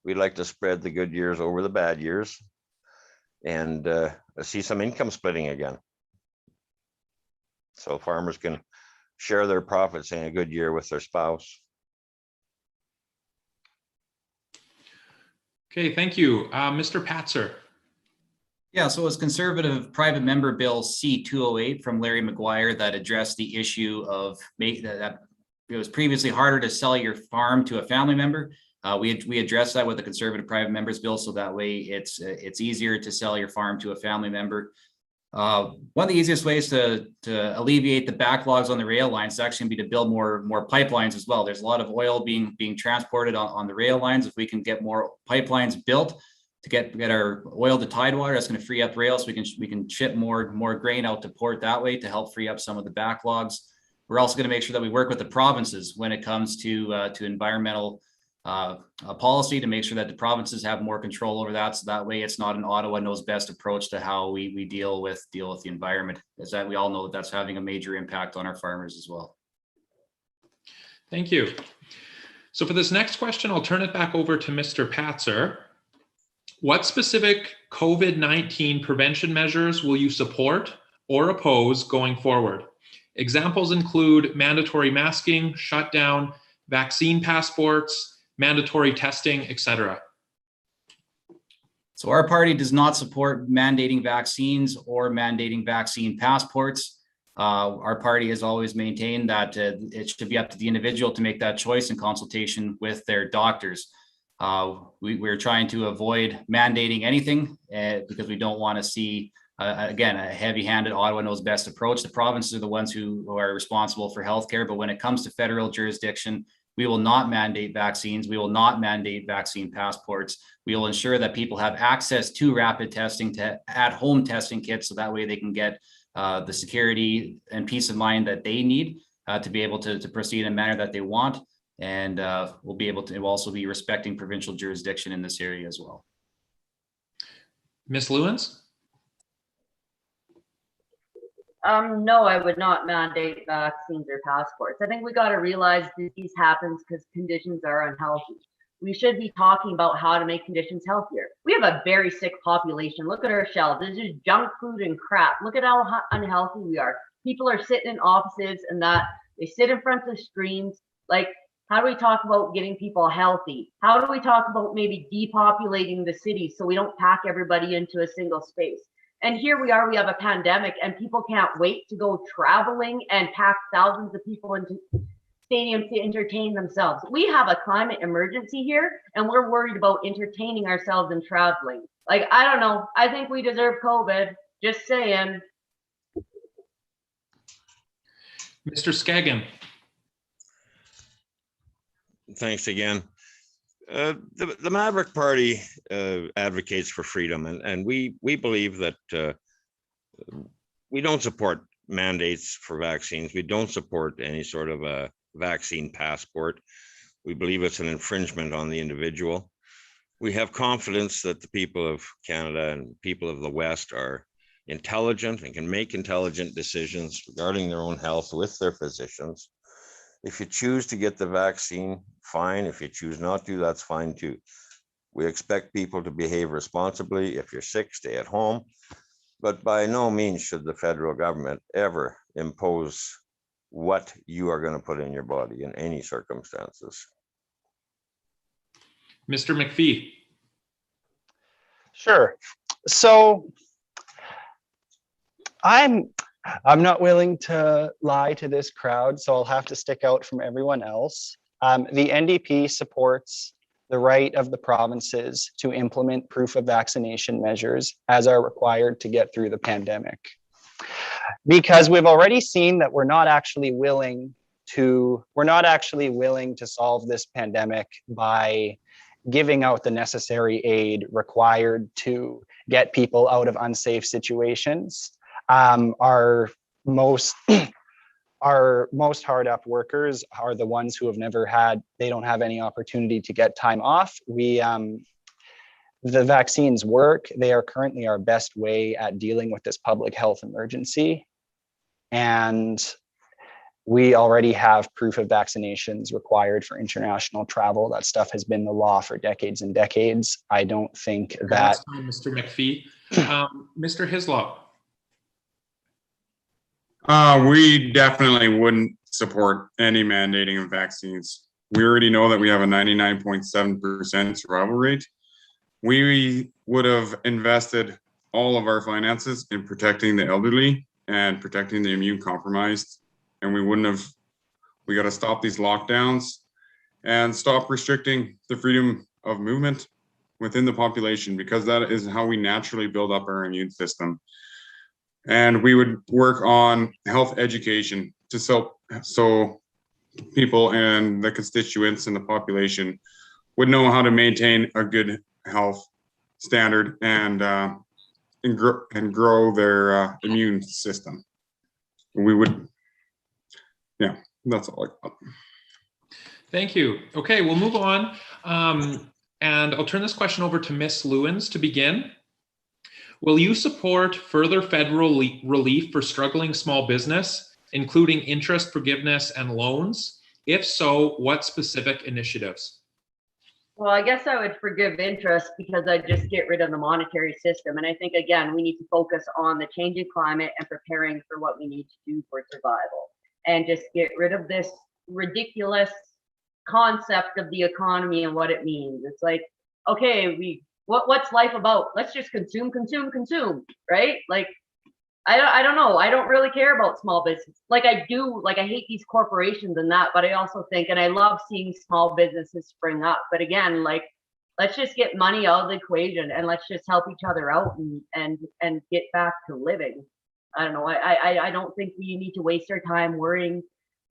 We'd like to spread the good years over the bad years and see some income splitting again. So farmers can share their profits in a good year with their spouse. Okay, thank you. Mr. Patzer? Yeah, so it was Conservative Private Member Bill C-208 from Larry McGuire that addressed the issue of that it was previously harder to sell your farm to a family member. We addressed that with the Conservative Private Members Bill, so that way it's easier to sell your farm to a family member. One of the easiest ways to alleviate the backlogs on the rail lines is actually going to be to build more pipelines as well. There's a lot of oil being transported on the rail lines. If we can get more pipelines built to get our oil to Tidewater, that's going to free up rail, so we can ship more grain out to port that way to help free up some of the backlogs. We're also going to make sure that we work with the provinces when it comes to environmental policy, to make sure that the provinces have more control over that. So that way it's not an Ottawa knows best approach to how we deal with the environment, as that we all know that that's having a major impact on our farmers as well. Thank you. So for this next question, I'll turn it back over to Mr. Patzer. What specific COVID-19 prevention measures will you support or oppose going forward? Examples include mandatory masking, shutdown, vaccine passports, mandatory testing, etc. So our party does not support mandating vaccines or mandating vaccine passports. Our party has always maintained that it should be up to the individual to make that choice in consultation with their doctors. We're trying to avoid mandating anything because we don't want to see, again, a heavy-handed Ottawa knows best approach. The provinces are the ones who are responsible for healthcare, but when it comes to federal jurisdiction, we will not mandate vaccines. We will not mandate vaccine passports. We will ensure that people have access to rapid testing, to at-home testing kits, so that way they can get the security and peace of mind that they need to be able to proceed in a manner that they want. And we'll also be respecting provincial jurisdiction in this area as well. Ms. Lewins? No, I would not mandate vaccines or passports. I think we got to realize disease happens because conditions are unhealthy. We should be talking about how to make conditions healthier. We have a very sick population. Look at our shelves. There's just junk food and crap. Look at how unhealthy we are. People are sitting in offices and that they sit in front of screens. Like, how do we talk about getting people healthy? How do we talk about maybe depopulating the city so we don't pack everybody into a single space? And here we are, we have a pandemic and people can't wait to go traveling and pack thousands of people into stadiums to entertain themselves. We have a climate emergency here and we're worried about entertaining ourselves and traveling. Like, I don't know. I think we deserve COVID. Just saying. Mr. Skagin? Thanks again. The Maverick Party advocates for freedom, and we believe that we don't support mandates for vaccines. We don't support any sort of a vaccine passport. We believe it's an infringement on the individual. We have confidence that the people of Canada and people of the West are intelligent and can make intelligent decisions regarding their own health with their physicians. If you choose to get the vaccine, fine. If you choose not to, that's fine too. We expect people to behave responsibly. If you're sick, stay at home. But by no means should the federal government ever impose what you are going to put in your body in any circumstances. Mr. McPhee? Sure. So I'm not willing to lie to this crowd, so I'll have to stick out from everyone else. The NDP supports the right of the provinces to implement proof of vaccination measures as are required to get through the pandemic. Because we've already seen that we're not actually willing to solve this pandemic by giving out the necessary aid required to get people out of unsafe situations. Our most hard up workers are the ones who they don't have any opportunity to get time off. The vaccines work. They are currently our best way at dealing with this public health emergency. And we already have proof of vaccinations required for international travel. That stuff has been the law for decades and decades. I don't think that. Last time, Mr. McPhee. Mr. Hislop? We definitely wouldn't support any mandating of vaccines. We already know that we have a 99.7% survival rate. We would have invested all of our finances in protecting the elderly and protecting the immune compromised. And we got to stop these lockdowns and stop restricting the freedom of movement within the population, because that is how we naturally build up our immune system. And we would work on health education so people and the constituents and the population would know how to maintain a good health standard and grow their immune system. We would, yeah, that's all I got. Thank you. Okay, we'll move on. And I'll turn this question over to Ms. Lewins to begin. Will you support further federal relief for struggling small business, including interest forgiveness and loans? If so, what specific initiatives? Well, I guess I would forgive interest because I'd just get rid of the monetary system. And I think, again, we need to focus on the changing climate and preparing for what we need to do for survival. And just get rid of this ridiculous concept of the economy and what it means. It's like, okay, what's life about? Let's just consume, right? Like, I don't know. I don't really care about small business. Like I do, like I hate these corporations and that, but I also think, and I love seeing small businesses spring up. But again, like, let's just get money out of the equation and let's just help each other out and get back to living. I don't know. I don't think we need to waste our time worrying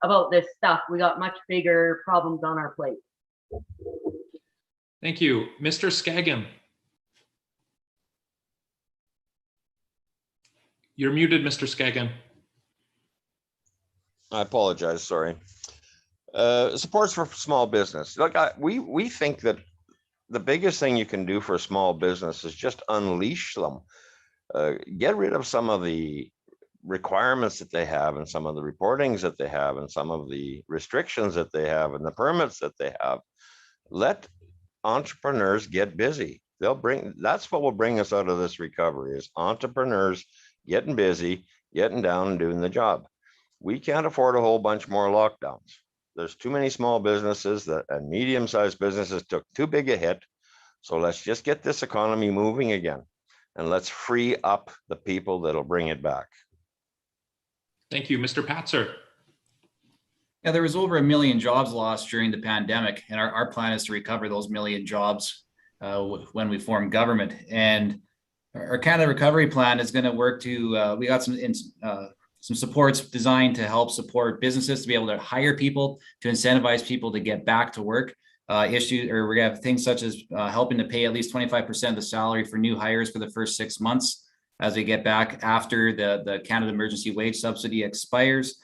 about this stuff. We got much bigger problems on our plate. Thank you. Mr. Skaggan. You're muted, Mr. Skaggan. I apologize, sorry. Supports for small business. Look, we think that the biggest thing you can do for a small business is just unleash them. Get rid of some of the requirements that they have and some of the reportings that they have and some of the restrictions that they have and the permits that they have. Let entrepreneurs get busy. That's what will bring us out of this recovery, is entrepreneurs getting busy, getting down and doing the job. We can't afford a whole bunch more lockdowns. There's too many small businesses and medium-sized businesses took too big a hit. So let's just get this economy moving again and let's free up the people that'll bring it back. Thank you. Mr. Patzer. Yeah, there was over 1 million jobs lost during the pandemic, and our plan is to recover those 1 million jobs when we form government. And our Canada Recovery Plan is going to work to, we got some supports designed to help support businesses to be able to hire people, to incentivize people to get back to work. We have things such as helping to pay at least 25% of the salary for new hires for the first 6 months as they get back after the Canada Emergency Wage Subsidy expires.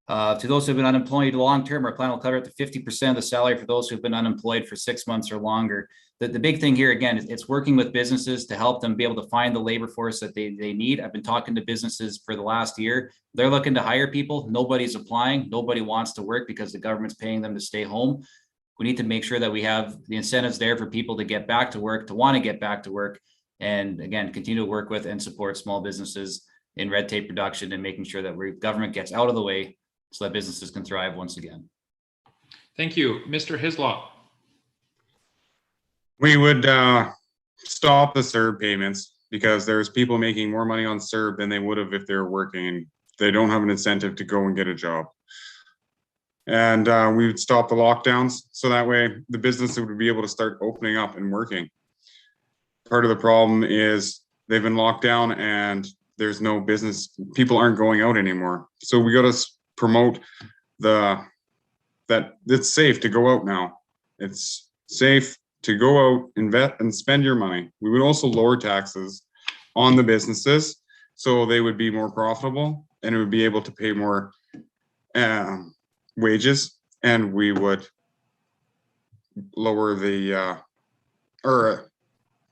To those who have been unemployed long-term, our plan will cover up to 50% of the salary for those who have been unemployed for 6 months or longer. The big thing here, again, is it's working with businesses to help them be able to find the labor force that they need. I've been talking to businesses for the last year. They're looking to hire people. Nobody's applying. Nobody wants to work because the government's paying them to stay home. We need to make sure that we have the incentives there for people to get back to work, to want to get back to work, and again, continue to work with and support small businesses in red tape reduction and making sure that government gets out of the way so that businesses can thrive once again. Thank you. Mr. Hislop. We would stop the CERB payments because there's people making more money on CERB than they would have if they were working. They don't have an incentive to go and get a job. And we would stop the lockdowns so that way the business would be able to start opening up and working. Part of the problem is they've been locked down and there's no business. People aren't going out anymore. So we got to promote that it's safe to go out now. It's safe to go out, invest, and spend your money. We would also lower taxes on the businesses so they would be more profitable and it would be able to pay more wages, and we would lower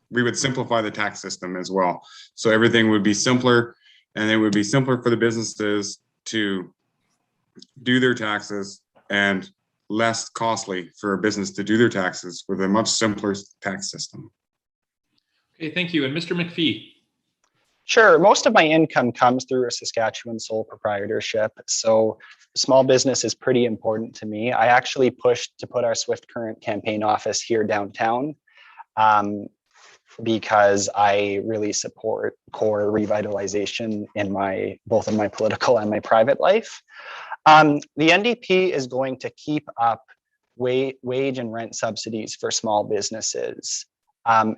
we would simplify the tax system as well. So everything would be simpler, and it would be simpler for the businesses to do their taxes and less costly for a business to do their taxes with a much simpler tax system. Okay, thank you. And Mr. McPhee. Sure. Most of my income comes through a Saskatchewan sole proprietorship. So small business is pretty important to me. I actually pushed to put our Swift Current campaign office here downtown because I really support core revitalization in both in my political and my private life. The NDP is going to keep up wage and rent subsidies for small businesses.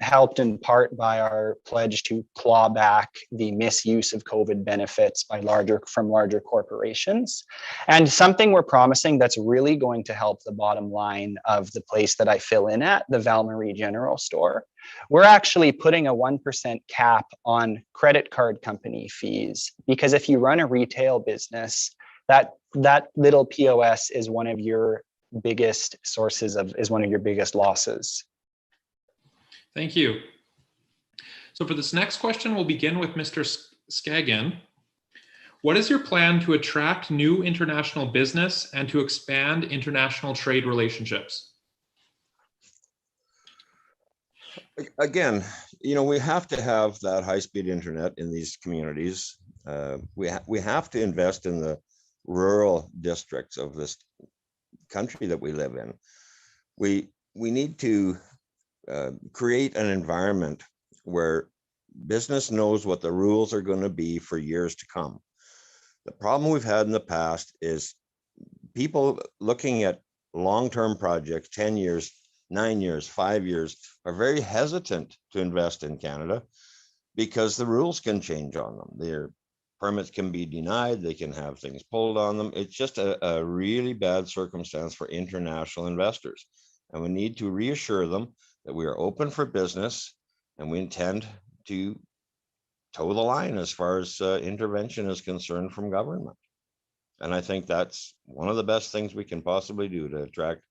helped in part by our pledge to claw back the misuse of COVID benefits by larger corporations. And something we're promising that's really going to help the bottom line of the place that I fill in at, the Val Marie General Store. We're actually putting a 1% cap on credit card company fees, because if you run a retail business, that little POS is one of your biggest losses. Thank you. So for this next question, we'll begin with Mr. Skagin. What is your plan to attract new international business and to expand international trade relationships? Again, we have to have that high-speed internet in these communities. We have to invest in the rural districts of this country that we live in. We need to create an environment where business knows what the rules are going to be for years to come. The problem we've had in the past is people looking at long-term projects, 10 years, 9 years, 5 years, are very hesitant to invest in Canada because the rules can change on them. Their permits can be denied, they can have things pulled on them. It's just a really bad circumstance for international investors. And we need to reassure them that we are open for business and we intend to toe the line as far as intervention is concerned from government. And I think that's one of the best things we can possibly do to attract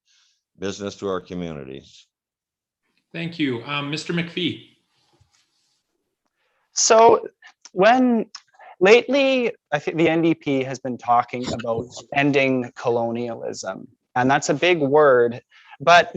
business to our communities. Thank you. Mr. McPhee. So lately, I think the NDP has been talking about ending colonialism, and that's a big word, but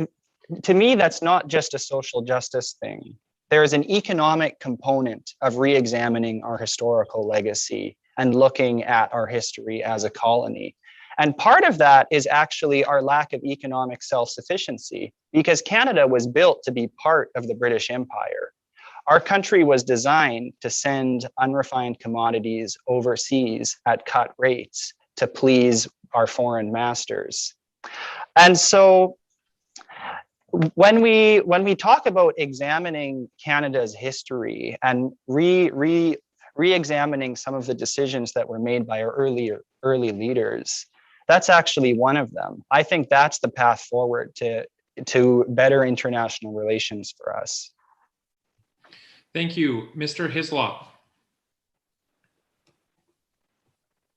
to me, that's not just a social justice thing. There is an economic component of re-examining our historical legacy and looking at our history as a colony. And part of that is actually our lack of economic self-sufficiency, because Canada was built to be part of the British Empire. Our country was designed to send unrefined commodities overseas at cut rates to please our foreign masters. And so when we talk about examining Canada's history and re-examining some of the decisions that were made by our early leaders, that's actually one of them. I think that's the path forward to better international relations for us. Thank you. Mr. Hislop.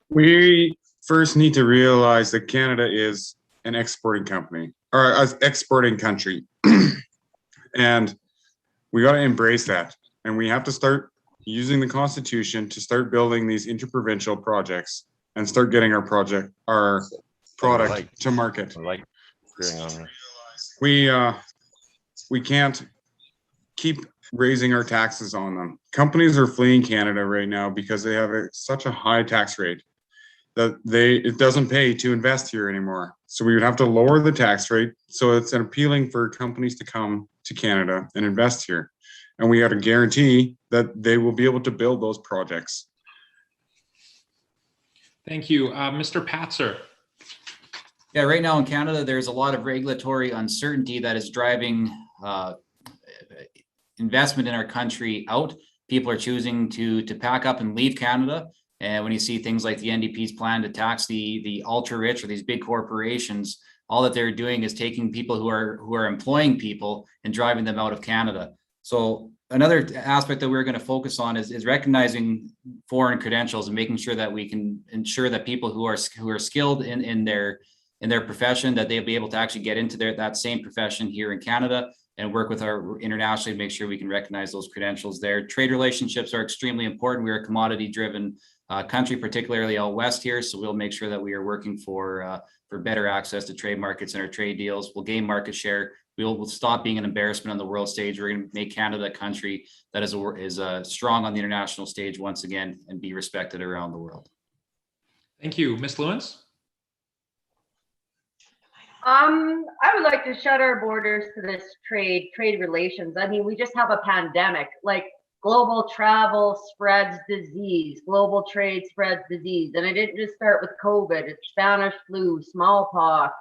We first need to realize that Canada is an exporting company, or an exporting country. And we got to embrace that. And we have to start using the Constitution to start building these interprovincial projects and start getting our product to market. We can't keep raising our taxes on them. Companies are fleeing Canada right now because they have such a high tax rate that it doesn't pay to invest here anymore. So we would have to lower the tax rate so it's appealing for companies to come to Canada and invest here. And we have to guarantee that they will be able to build those projects. Thank you. Mr. Patzer. Yeah, right now in Canada, there's a lot of regulatory uncertainty that is driving investment in our country out. People are choosing to pack up and leave Canada. And when you see things like the NDP's plan to tax the ultra rich or these big corporations, all that they're doing is taking people who are employing people and driving them out of Canada. So another aspect that we're going to focus on is recognizing foreign credentials and making sure that we can ensure that people who are skilled in their profession, that they'll be able to actually get into that same profession here in Canada and work with our internationally to make sure we can recognize those credentials there. Trade relationships are extremely important. We're a commodity driven country, particularly out west here. So we'll make sure that we are working for better access to trade markets and our trade deals. We'll gain market share. We'll stop being an embarrassment on the world stage. We're going to make Canada a country that is strong on the international stage once again and be respected around the world. Thank you. Ms. Lewins? I would like to shut our borders to this trade relations. I mean, we just have a pandemic. Like, global travel spreads disease, global trade spreads disease. And it didn't just start with COVID, it's Spanish flu, smallpox,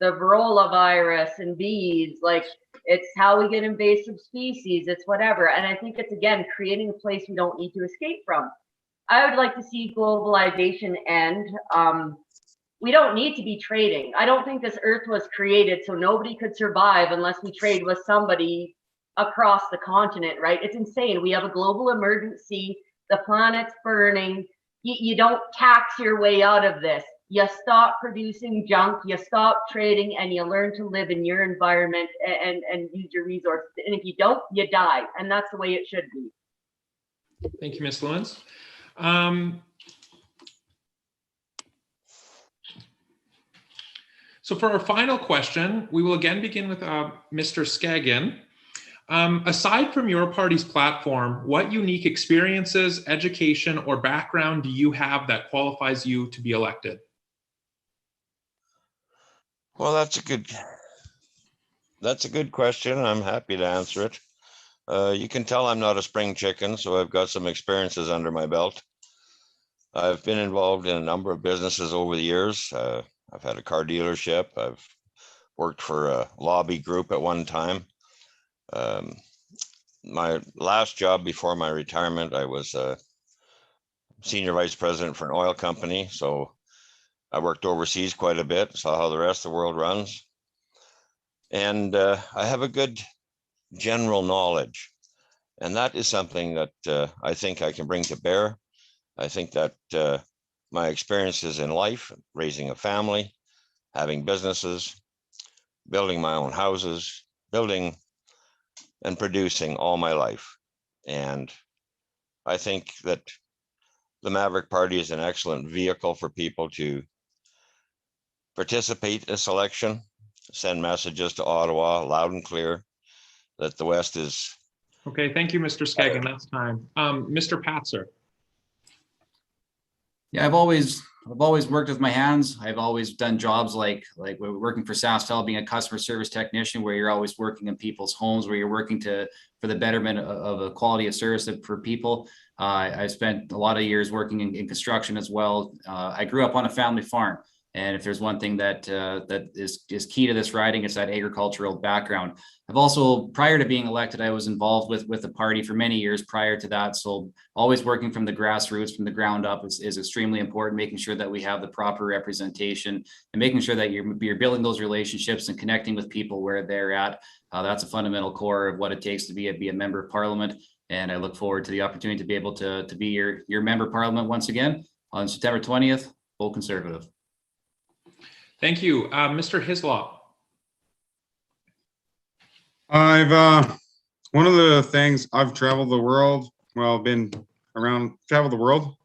the Varroa virus and bees. Like, it's how we get invasive species. It's whatever. And I think it's, again, creating a place we don't need to escape from. I would like to see globalization end. We don't need to be trading. I don't think this earth was created so nobody could survive unless we trade with somebody across the continent, right? It's insane. We have a global emergency. The planet's burning. You don't tax your way out of this. You stop producing junk, you stop trading, and you learn to live in your environment and use your resources. And if you don't, you die. And that's the way it should be. Thank you, Ms. Lewins. So for our final question, we will again begin with Mr. Skagin. Aside from your party's platform, what unique experiences, education, or background do you have that qualifies you to be elected? Well, that's a good question. I'm happy to answer it. You can tell I'm not a spring chicken, so I've got some experiences under my belt. I've been involved in a number of businesses over the years. I've had a car dealership. I've worked for a lobby group at one time. My last job before my retirement, I was a senior vice president for an oil company. So I worked overseas quite a bit, saw how the rest of the world runs. And I have a good general knowledge. And that is something that I think I can bring to bear. I think that my experiences in life, raising a family, having businesses, building my own houses, building and producing all my life. And I think that the Maverick Party is an excellent vehicle for people to participate in this election, send messages to Ottawa loud and clear that the West is. Okay, thank you, Mr. Skagin. That's time. Mr. Patzer. Yeah, I've always worked with my hands. I've always done jobs like working for SaskTel, being a customer service technician, where you're always working in people's homes, where you're working for the betterment of a quality of service for people. I spent a lot of years working in construction as well. I grew up on a family farm. And if there's one thing that is key to this riding, it's that agricultural background. I've also, prior to being elected, I was involved with the party for many years prior to that. So always working from the grassroots, from the ground up is extremely important, making sure that we have the proper representation and making sure that you're building those relationships and connecting with people where they're at. That's a fundamental core of what it takes to be a member of parliament. And I look forward to the opportunity to be able to be your member of parliament once again on September 20th, full Conservative. Thank you. Mr. Hislop. One of the things, I've traveled the world, traveled the world,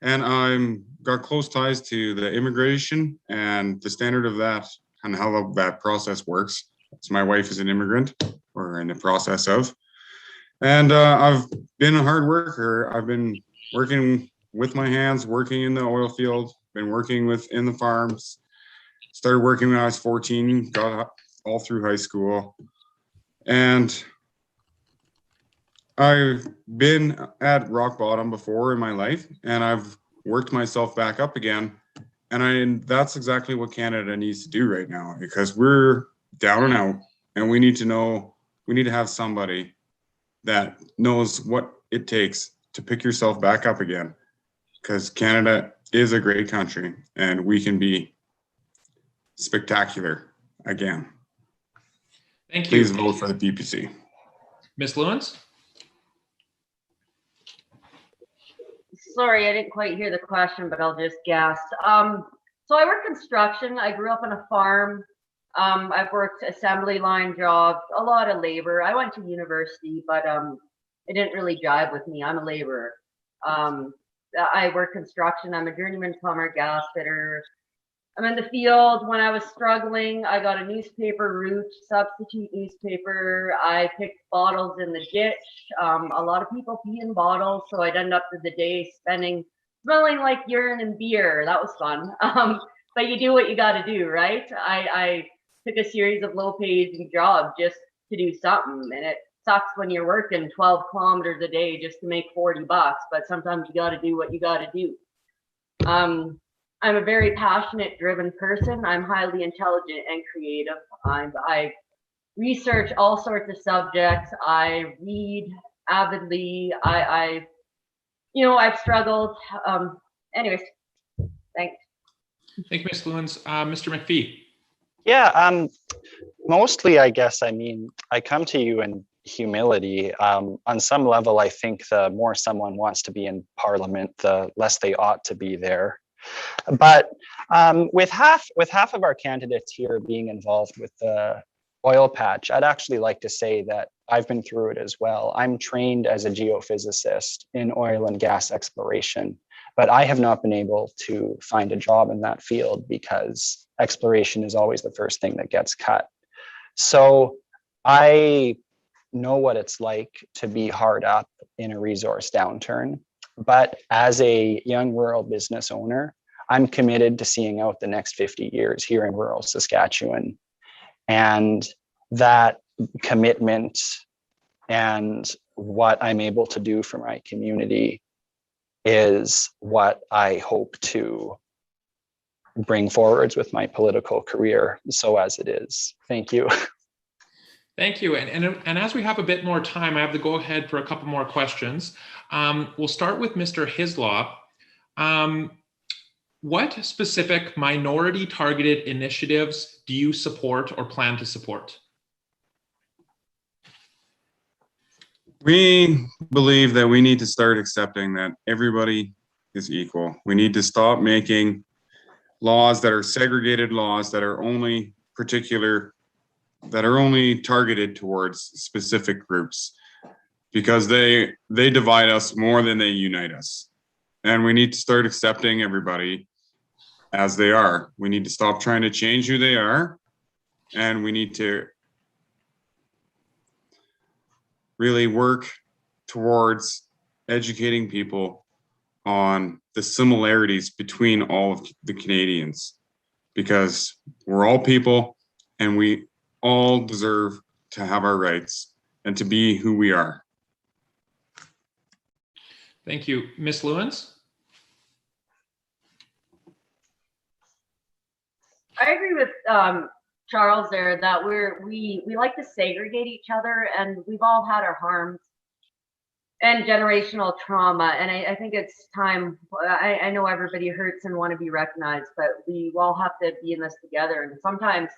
and I'm got close ties to the immigration and the standard of that and how that process works. So my wife is an immigrant, or in the process of, and I've been a hard worker. I've been working with my hands, working in the oil field, been working in the farms. Started working when I was 14, got all through high school. And I've been at rock bottom before in my life, and I've worked myself back up again. And that's exactly what Canada needs to do right now, because we're down and out, and we need to have somebody that knows what it takes to pick yourself back up again, because Canada is a great country, and we can be spectacular again. Thank you. Please vote for the PPC. Ms. Lewins? Sorry, I didn't quite hear the question, but I'll just guess. So I work construction. I grew up on a farm. I've worked assembly line jobs, a lot of labor. I went to university, but it didn't really jive with me. I'm a laborer. I work construction. I'm a journeyman plumber, gas fitter. I'm in the field. When I was struggling, I got a newspaper route, substitute newspaper. I picked bottles in the ditch. A lot of people pee in bottles, so I'd end up for the day smelling like urine and beer. That was fun. But you do what you got to do, right? I took a series of low-paying jobs just to do something, and it sucks when you're working 12 kilometers a day just to make $40, but sometimes you got to do what you got to do. I'm a very passionate, driven person. I'm highly intelligent and creative. I research all sorts of subjects. I read avidly. I've struggled. Anyways, thanks. Thank you, Ms. Lewins. Mr. McPhee. Yeah, mostly, I guess, I mean, I come to you in humility. On some level, I think the more someone wants to be in Parliament, the less they ought to be there. But with half of our candidates here being involved with the oil patch, I'd actually like to say that I've been through it as well. I'm trained as a geophysicist in oil and gas exploration, but I have not been able to find a job in that field because exploration is always the first thing that gets cut. So I know what it's like to be hard up in a resource downturn. But as a young rural business owner, I'm committed to seeing out the next 50 years here in rural Saskatchewan. And that commitment and what I'm able to do for my community is what I hope to bring forwards with my political career. So as it is, thank you. Thank you. And as we have a bit more time, I have to go ahead for a couple more questions. We'll start with Mr. Hislop. What specific minority targeted initiatives do you support or plan to support? We believe that we need to start accepting that everybody is equal. We need to stop making laws that are segregated laws that are only targeted towards specific groups, because they divide us more than they unite us. And we need to start accepting everybody as they are. We need to stop trying to change who they are, and we need to really work towards educating people on the similarities between all of the Canadians, because we're all people and we all deserve to have our rights and to be who we are. Thank you. Ms. Lewins? I agree with Charles there that we like to segregate each other, and we've all had our harms and generational trauma. And I think it's time. I know everybody hurts and want to be recognized, but we all have to be in this together. And sometimes,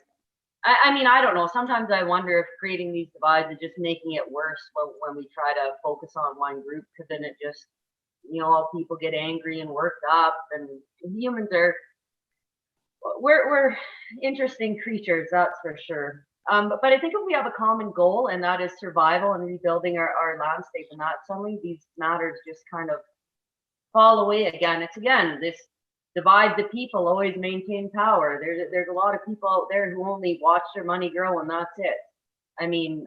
I mean, I don't know. Sometimes I wonder if creating these divides is just making it worse when we try to focus on one group, because then it just, all people get angry and worked up, and humans are. We're interesting creatures, that's for sure. But I think if we have a common goal, and that is survival and rebuilding our landscape, and that suddenly these matters just kind of fall away again. It's again this divide the people, always maintain power. There's a lot of people out there who only watch their money grow, and that's it. I mean,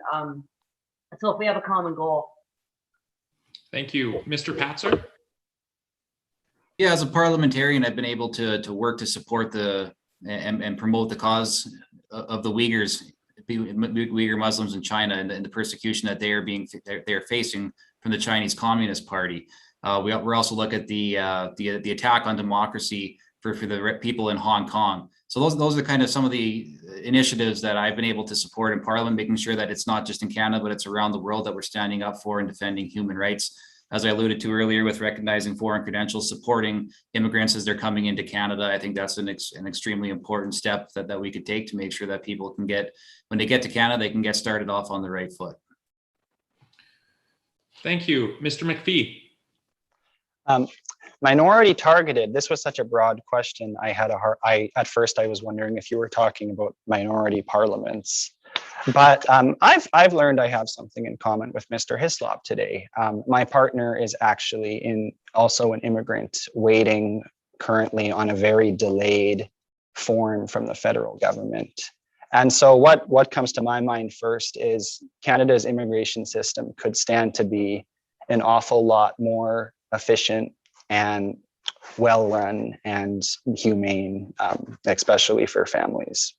so if we have a common goal. Thank you. Mr. Patzer? Yeah, as a parliamentarian, I've been able to work to support and promote the cause of the Uyghur Muslims in China and the persecution that they're facing from the Chinese Communist Party. We also look at the attack on democracy for the people in Hong Kong. So those are kind of some of the initiatives that I've been able to support in Parliament, making sure that it's not just in Canada, but it's around the world that we're standing up for and defending human rights. As I alluded to earlier, with recognizing foreign credentials, supporting immigrants as they're coming into Canada, I think that's an extremely important step that we could take to make sure that people can when they get to Canada, they can get started off on the right foot. Thank you. Mr. McPhee? Minority targeted, this was such a broad question. At first I was wondering if you were talking about minority parliaments. But I've learned I have something in common with Mr. Hislop today. My partner is actually also an immigrant waiting currently on a very delayed form from the federal government. And so what comes to my mind first is Canada's immigration system could stand to be an awful lot more efficient and well-run and humane, especially for families.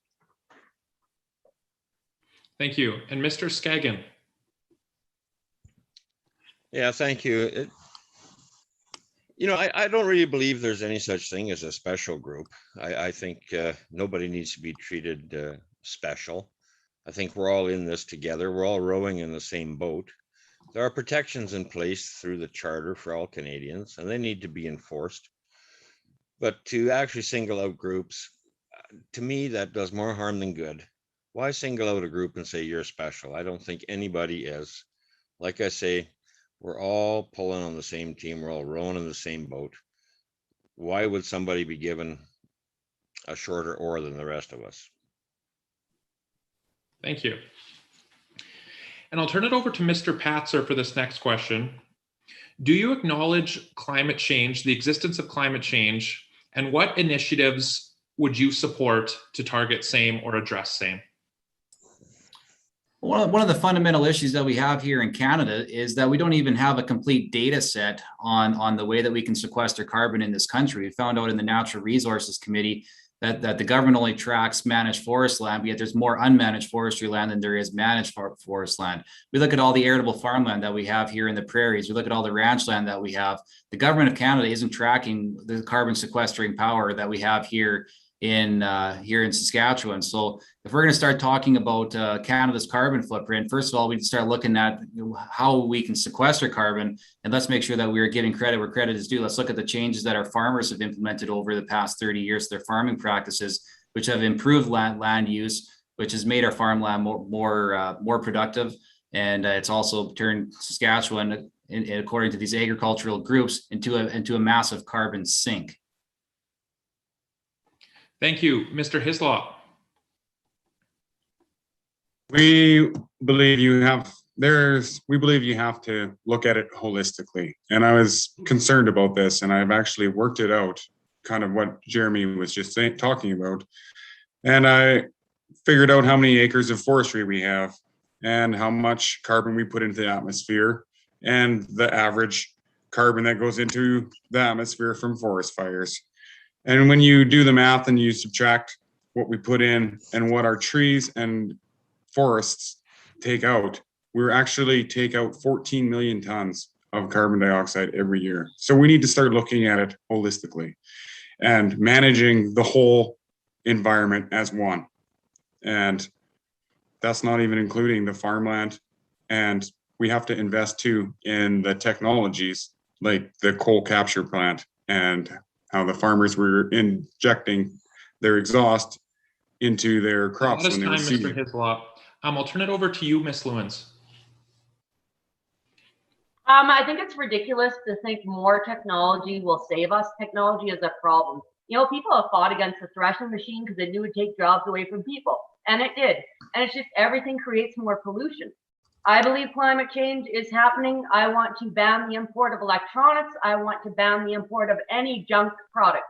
Thank you. And Mr. Skagin? Yeah, thank you. I don't really believe there's any such thing as a special group. I think nobody needs to be treated special. I think we're all in this together. We're all rowing in the same boat. There are protections in place through the charter for all Canadians, and they need to be enforced. But to actually single out groups, to me, that does more harm than good. Why single out a group and say you're special? I don't think anybody is. Like I say, we're all pulling on the same team. We're all rowing in the same boat. Why would somebody be given a shorter oar than the rest of us? Thank you. And I'll turn it over to Mr. Patzer for this next question. Do you acknowledge climate change, the existence of climate change, and what initiatives would you support to target same or address same? One of the fundamental issues that we have here in Canada is that we don't even have a complete data set on the way that we can sequester carbon in this country. We found out in the Natural Resources Committee that the government only tracks managed forest land, but yet there's more unmanaged forestry land than there is managed forest land. We look at all the arable farmland that we have here in the prairies. We look at all the ranch land that we have. The government of Canada isn't tracking the carbon sequestering power that we have here in Saskatchewan. So if we're going to start talking about Canada's carbon footprint, first of all, we need to start looking at how we can sequester carbon, and let's make sure that we are giving credit where credit is due. Let's look at the changes that our farmers have implemented over the past 30 years, their farming practices, which have improved land use, which has made our farmland more productive, and it's also turned Saskatchewan, according to these agricultural groups, into a massive carbon sink. Thank you, Mr. Hislop. We believe you have to look at it holistically. And I was concerned about this, and I've actually worked it out, kind of what Jeremy was just talking about. And I figured out how many acres of forestry we have and how much carbon we put into the atmosphere and the average carbon that goes into the atmosphere from forest fires. And when you do the math and you subtract what we put in and what our trees and forests take out, we actually take out 14 million tons of carbon dioxide every year. So we need to start looking at it holistically and managing the whole environment as one. And that's not even including the farmland. And we have to invest too in the technologies like the coal capture plant and how the farmers were injecting their exhaust into their crops when they were seeding. Mr. Hislop. I'll turn it over to you, Ms. Lewins. I think it's ridiculous to think more technology will save us. Technology is a problem. People have fought against the threshing machine because they knew it would take jobs away from people, and it did. And it's just everything creates more pollution. I believe climate change is happening. I want to ban the import of electronics. I want to ban the import of any junk product.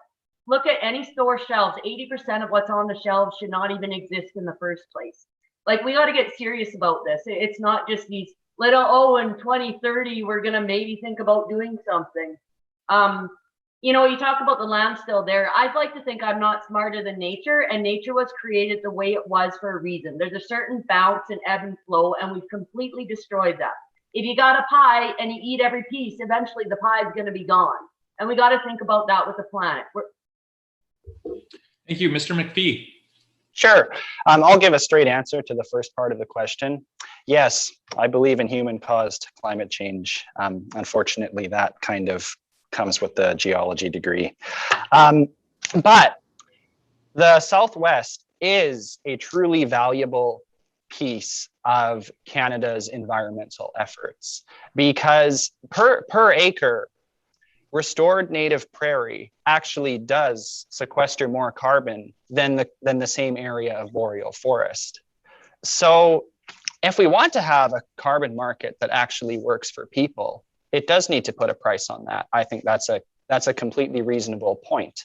Look at any store shelves. 80% of what's on the shelves should not even exist in the first place. Like, we got to get serious about this. It's not just these little, in 2030, we're going to maybe think about doing something. You talk about the land still there. I'd like to think I'm not smarter than nature, and nature was created the way it was for a reason. There's a certain bounce and ebb and flow, and we've completely destroyed that. If you got a pie and you eat every piece, eventually the pie is going to be gone. And we got to think about that with the planet. Thank you, Mr. McPhee. Sure. I'll give a straight answer to the first part of the question. Yes, I believe in human-caused climate change. Unfortunately, that kind of comes with the geology degree. But the Southwest is a truly valuable piece of Canada's environmental efforts because per acre, restored native prairie actually does sequester more carbon than the same area of boreal forest. So if we want to have a carbon market that actually works for people, it does need to put a price on that. I think that's a completely reasonable point.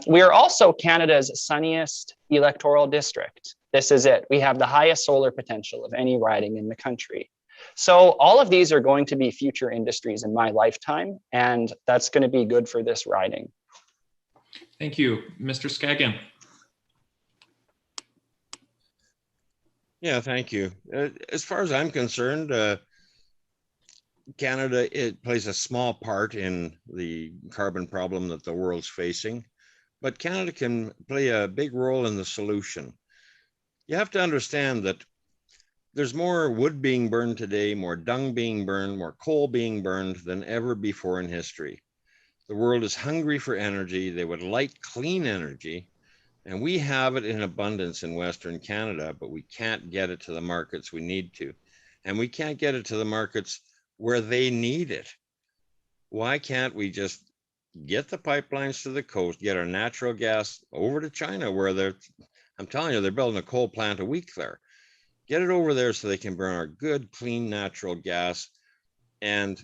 We are also Canada's sunniest electoral district. This is it. We have the highest solar potential of any riding in the country. So all of these are going to be future industries in my lifetime, and that's going to be good for this riding. Thank you. Mr. Skagin. Yeah, thank you. As far as I'm concerned, Canada, it plays a small part in the carbon problem that the world's facing, but Canada can play a big role in the solution. You have to understand that there's more wood being burned today, more dung being burned, more coal being burned than ever before in history. The world is hungry for energy. They would like clean energy, and we have it in abundance in Western Canada, but we can't get it to the markets we need to. And we can't get it to the markets where they need it. Why can't we just get the pipelines to the coast, get our natural gas over to China where I'm telling you, they're building a coal plant a week there. Get it over there so they can burn our good, clean, natural gas and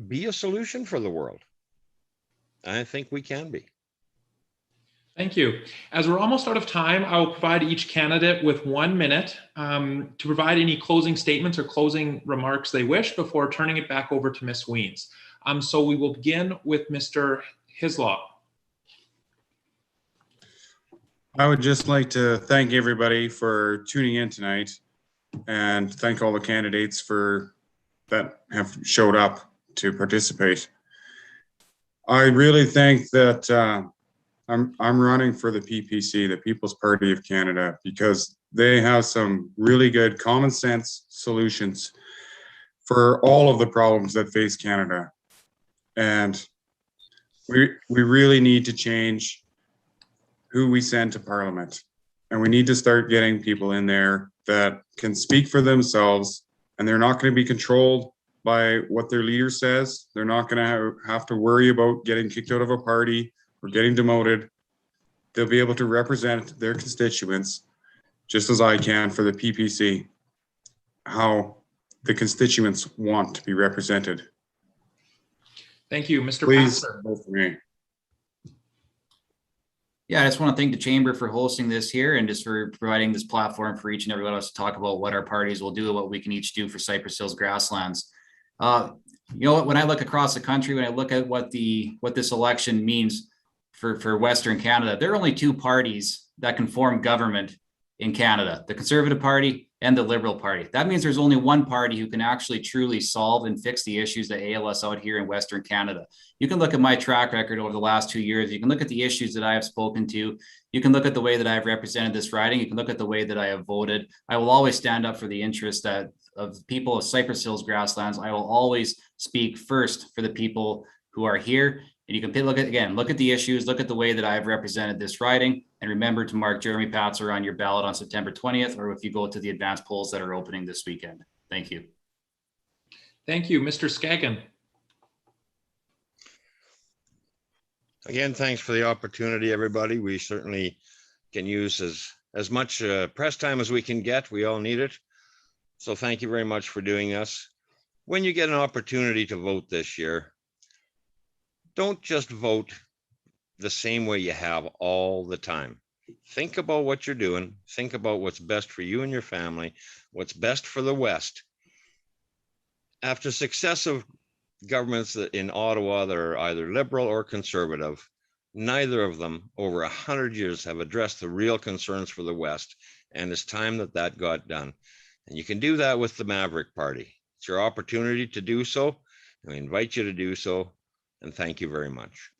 be a solution for the world. I think we can be. Thank you. As we're almost out of time, I will provide each candidate with 1 minute to provide any closing statements or closing remarks they wish before turning it back over to Ms. Weens. So we will begin with Mr. Hislop. I would just like to thank everybody for tuning in tonight and thank all the candidates that have showed up to participate. I really think that I'm running for the PPC, the People's Party of Canada, because they have some really good common sense solutions for all of the problems that face Canada. And we really need to change who we send to Parliament. And we need to start getting people in there that can speak for themselves, and they're not going to be controlled by what their leader says. They're not going to have to worry about getting kicked out of a party or getting demoted. They'll be able to represent their constituents, just as I can for the PPC, how the constituents want to be represented. Thank you, Mr. Please Pastor. vote for me. Yeah, I just want to thank the Chamber for hosting this here and just for providing this platform for each and every one of us to talk about what our parties will do and what we can each do for Cypress Hills Grasslands. You know what, when I look across the country, when I look at what this election means for Western Canada, there are only two parties that can form government in Canada, the Conservative Party and the Liberal Party. That means there's only one party who can actually truly solve and fix the issues that ail us out here in Western Canada. You can look at my track record over the last 2 years. You can look at the issues that I have spoken to. You can look at the way that I've represented this riding. You can look at the way that I have voted. I will always stand up for the interests of people of Cypress Hills Grasslands. I will always speak first for the people who are here. And you can look at the issues, look at the way that I've represented this riding, and remember to mark Jeremy Patzer on your ballot on September 20th, or if you go to the advanced polls that are opening this weekend. Thank you. Thank you, Mr. Skaggan. Again, thanks for the opportunity, everybody. We certainly can use as much press time as we can get. We all need it. So thank you very much for doing this. When you get an opportunity to vote this year, don't just vote the same way you have all the time. Think about what you're doing. Think about what's best for you and your family, what's best for the West. After successive governments in Ottawa that are either liberal or conservative, neither of them over 100 years have addressed the real concerns for the West. And it's time that got done. And you can do that with the Maverick Party. It's your opportunity to do so. And we invite you to do so. And thank you very much.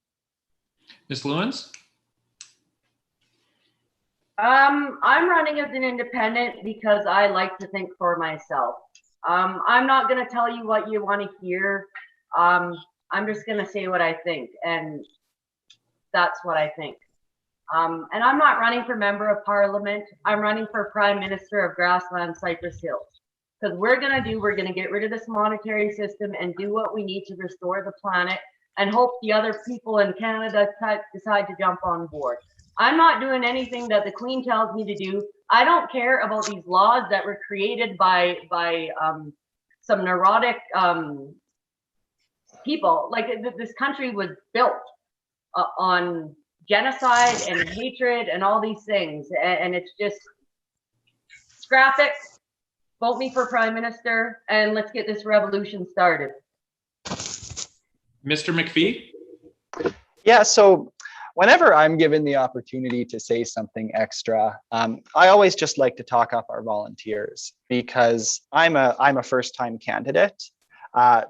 Ms. Lewins? I'm running as an independent because I like to think for myself. I'm not going to tell you what you want to hear. I'm just going to say what I think, and that's what I think. And I'm not running for member of parliament. I'm running for prime minister of Grasslands, Cypress Hills. Because we're going to get rid of this monetary system and do what we need to restore the planet, and hope the other people in Canada decide to jump on board. I'm not doing anything that the Queen tells me to do. I don't care about these laws that were created by some neurotic people. Like, this country was built on genocide and hatred and all these things. And it's just, scrap it, vote me for prime minister, and let's get this revolution started. Mr. McPhee? Yeah, so whenever I'm given the opportunity to say something extra, I always just like to talk up our volunteers because I'm a first-time candidate.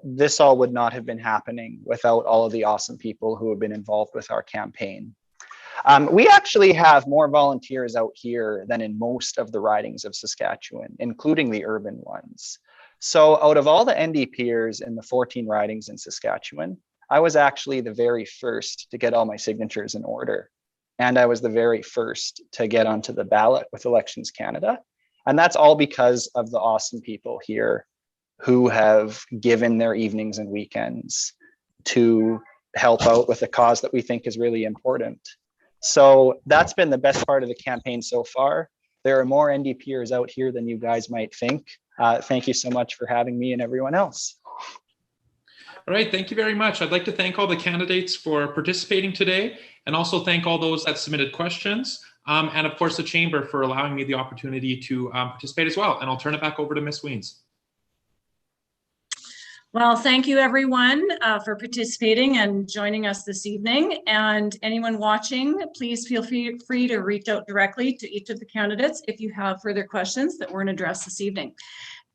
This all would not have been happening without all of the awesome people who have been involved with our campaign. We actually have more volunteers out here than in most of the ridings of Saskatchewan, including the urban ones. So out of all the NDPers in the 14 ridings in Saskatchewan, I was actually the very first to get all my signatures in order. And I was the very first to get onto the ballot with Elections Canada. And that's all because of the awesome people here who have given their evenings and weekends to help out with a cause that we think is really important. So that's been the best part of the campaign so far. There are more NDPers out here than you guys might think. Thank you so much for having me and everyone else. All right, thank you very much. I'd like to thank all the candidates for participating today and also thank all those that submitted questions. And of course, the Chamber for allowing me the opportunity to participate as well. And I'll turn it back over to Ms. Weens. Well, thank you everyone for participating and joining us this evening. And anyone watching, please feel free to reach out directly to each of the candidates if you have further questions that weren't addressed this evening.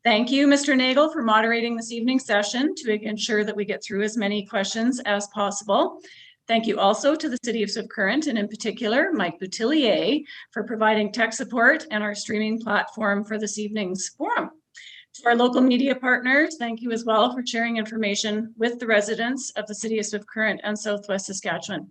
Thank you, Mr. Nagel, for moderating this evening's session to ensure that we get through as many questions as possible. Thank you also to the City of Swift Current, and in particular, Mike Boutillier, for providing tech support and our streaming platform for this evening's forum. To our local media partners, thank you as well for sharing information with the residents of the City of Swift Current and Southwest Saskatchewan.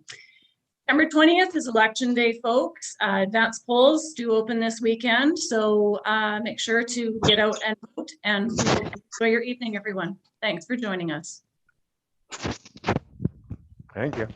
September 20th is Election Day, folks. Advance polls do open this weekend, so make sure to get out and vote, and enjoy your evening, everyone. Thanks for joining us. Thank you.